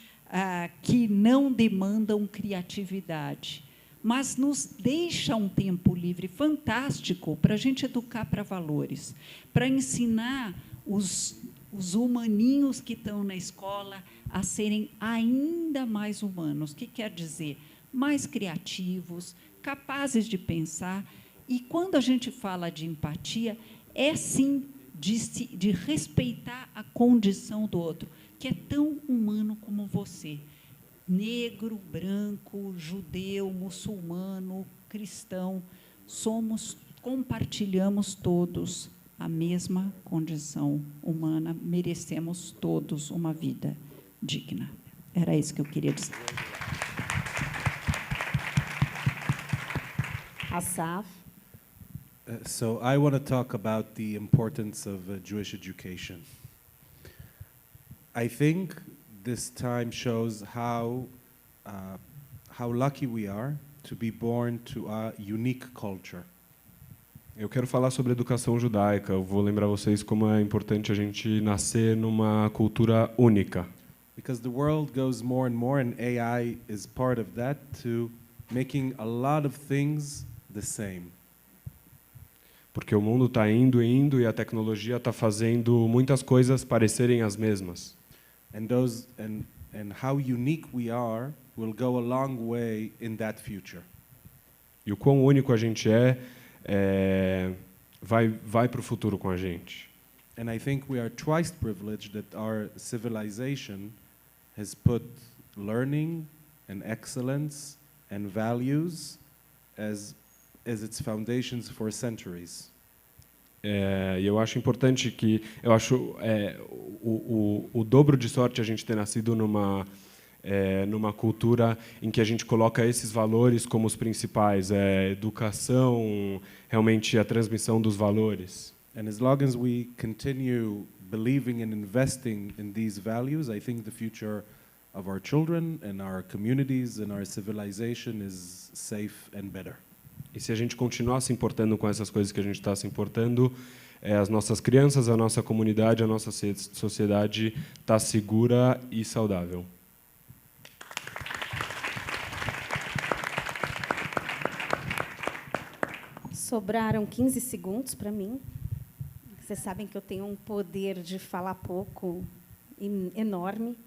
O: que não demandam criatividade, mas nos deixa um tempo livre fantástico para a gente educar para valores, para ensinar os humaninhos que estão na escola a serem ainda mais humanos. O que quer dizer? Mais criativos, capazes de pensar. E, quando a gente fala de empatia, é, sim, de respeitar a condição do outro, que é tão humano como você. Negro, branco, judeu, muçulmano, cristão, compartilhamos todos a mesma condição humana, merecemos todos uma vida digna. Era isso que eu queria dizer.
N: Asaf.
Q: So I want to talk about the importance of Jewish education. I think this time shows how lucky we are to be born to a unique culture.
J: Eu quero falar sobre educação judaica. Eu vou lembrar vocês como é importante a gente nascer numa cultura única.
Q: Because the world goes more and more, and AI is part of that, to making a lot of things the same.
J: Porque o mundo está indo e a tecnologia está fazendo muitas coisas parecerem as mesmas.
Q: And how unique we are will go a long way in that future.
J: E o quão único a gente vai para o futuro com a gente.
Q: And I think we are twice privileged that our civilization has put learning and excellence and values as its foundations for centuries.
J: E eu acho importante que o dobro de sorte a gente ter nascido numa cultura em que a gente coloca esses valores como os principais, educação, realmente a transmissão dos valores.
Q: And as long as we continue believing and investing in these values, I think the future of our children and our communities and our civilization is safe and better.
J: E se a gente continuar se importando com essas coisas que a gente está se importando, as nossas crianças, a nossa comunidade, a nossa sociedade está segura e saudável.
N: Sobraram 15 segundos para mim. Vocês sabem que eu tenho um poder de falar pouco enorme.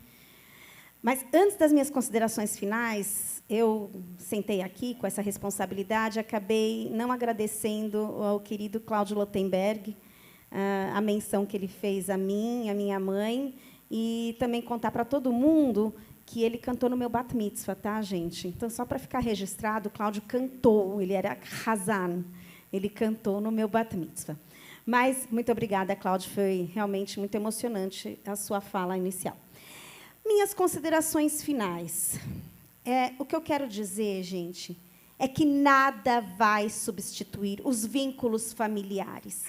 N: Mas, antes das minhas considerações finais, eu sentei aqui com essa responsabilidade, acabei não agradecendo ao querido Cláudio Lotenberg a menção que ele fez a mim, a minha mãe, e também contar para todo mundo que ele cantou no meu bat mitzvah, tá, gente? Então, só para ficar registrado, o Cláudio cantou, ele era Hazan, ele cantou no meu bat mitzvah. Mas, muito obrigada, Cláudio, foi realmente muito emocionante a sua fala inicial. Minhas considerações finais. O que eu quero dizer, gente, é que nada vai substituir os vínculos familiares.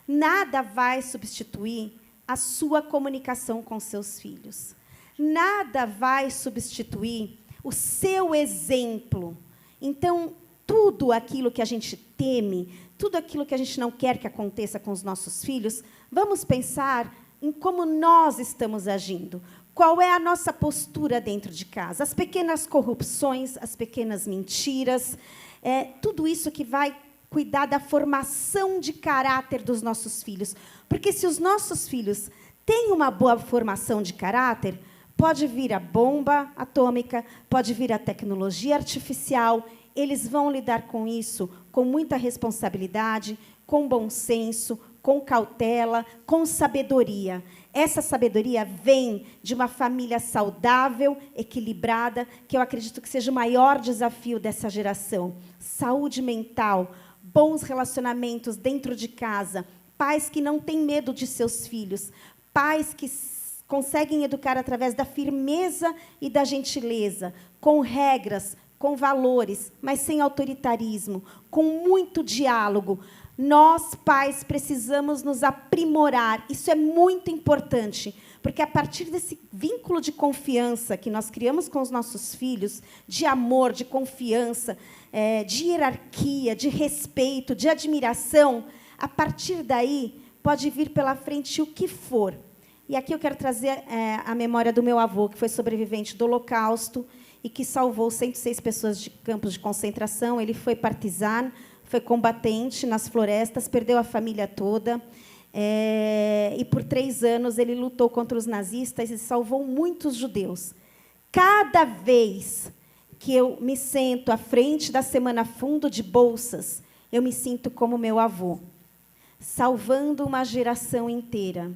N: Nada vai substituir a sua comunicação com seus filhos. Nada vai substituir o seu exemplo. Então, tudo aquilo que a gente teme, tudo aquilo que a gente não quer que aconteça com os nossos filhos, vamos pensar em como nós estamos agindo. Qual é a nossa postura dentro de casa? As pequenas corrupções, as pequenas mentiras, tudo isso que vai cuidar da formação de caráter dos nossos filhos. Porque se os nossos filhos têm uma boa formação de caráter, pode vir a bomba atômica, pode vir a tecnologia artificial, eles vão lidar com isso com muita responsabilidade, com bom senso, com cautela, com sabedoria. Essa sabedoria vem de uma família saudável, equilibrada, que eu acredito que seja o maior desafio dessa geração. Saúde mental, bons relacionamentos dentro de casa, pais que não têm medo de seus filhos, pais que conseguem educar através da firmeza e da gentileza, com regras, com valores, mas sem autoritarismo, com muito diálogo. Nós, pais, precisamos nos aprimorar. Isso é muito importante, porque a partir desse vínculo de confiança que nós criamos com os nossos filhos, de amor, de confiança, de hierarquia, de respeito, de admiração, a partir daí pode vir pela frente o que for. E aqui eu quero trazer a memória do meu avô, que foi sobrevivente do Holocausto e que salvou 106 pessoas de campos de concentração. Ele foi partisan, foi combatente nas florestas, perdeu a família toda. E, por 3 anos, ele lutou contra os nazistas e salvou muitos judeus. Cada vez que eu me sento à frente da Semana Fundo de Bolsas, eu me sinto como meu avô, salvando uma geração inteira.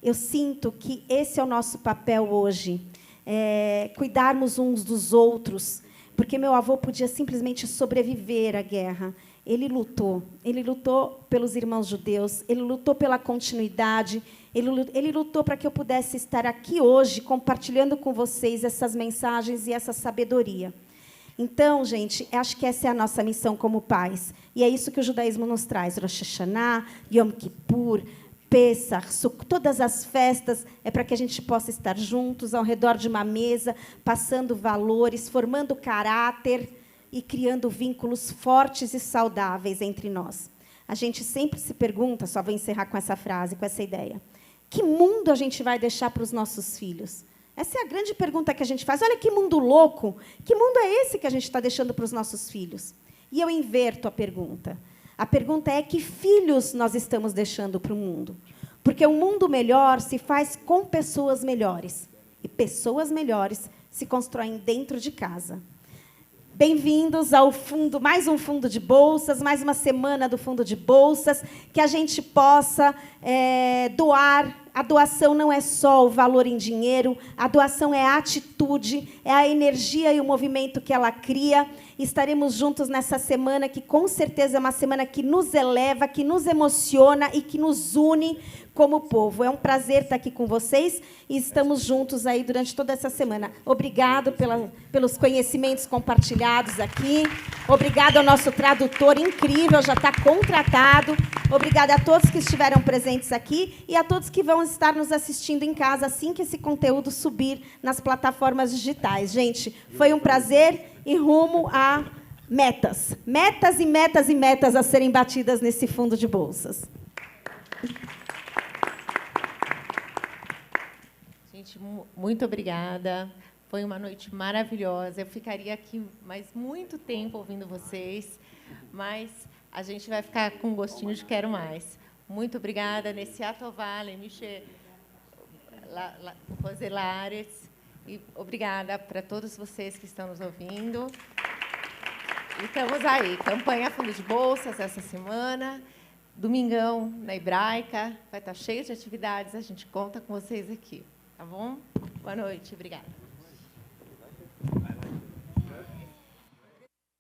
N: Eu sinto que esse é o nosso papel hoje, cuidarmos uns dos outros, porque meu avô podia simplesmente sobreviver à guerra. Ele lutou pelos irmãos judeus, ele lutou pela continuidade, ele lutou para que eu pudesse estar aqui hoje compartilhando com vocês essas mensagens e essa sabedoria. Então, gente, acho que essa é a nossa missão como pais. E é isso que o judaísmo nos traz. Rosh Hashanah, Yom Kippur, Pesach, Sukkot, todas as festas é para que a gente possa estar juntos ao redor de uma mesa, passando valores, formando caráter e criando vínculos fortes e saudáveis entre nós. A gente sempre se pergunta, só vou encerrar com essa frase, com essa ideia, que mundo a gente vai deixar para os nossos filhos? Essa é a grande pergunta que a gente faz. Olha que mundo louco, que mundo é esse que a gente está deixando para os nossos filhos? E eu inverto a pergunta. A pergunta é que filhos nós estamos deixando para o mundo? Porque um mundo melhor se faz com pessoas melhores. E pessoas melhores se constroem dentro de casa. Bem-vindos ao fundo, mais um fundo de bolsas, mais uma semana do fundo de bolsas, que a gente possa doar. A doação não é só o valor em dinheiro, a doação é a atitude, é a energia e o movimento que ela cria. Estaremos juntos nessa semana, que com certeza é uma semana que nos eleva, que nos emociona e que nos une como povo. É um prazer estar aqui com vocês e estamos juntos aí durante toda essa semana. Obrigado pelos conhecimentos compartilhados aqui. Obrigado ao nosso tradutor incrível, já está contratado. Obrigada a todos que estiveram presentes aqui e a todos que vão estar nos assistindo em casa assim que esse conteúdo subir nas plataformas digitais. Gente, foi um prazer e rumo a metas. Metas e metas e metas a serem batidas nesse fundo de bolsas.
A: Gente, muito obrigada. Foi uma noite maravilhosa. Eu ficaria aqui mais muito tempo ouvindo vocês, mas a gente vai ficar com gostinho de quero mais. Muito obrigada, Nessiato Vale, Michel Roselares, e obrigada para todos vocês que estão nos ouvindo. E estamos aí, campanha Fundo de Bolsas essa semana, domingão na Hebraica, vai estar cheio de atividades, a gente conta com vocês aqui, tá bom? Boa noite, obrigada.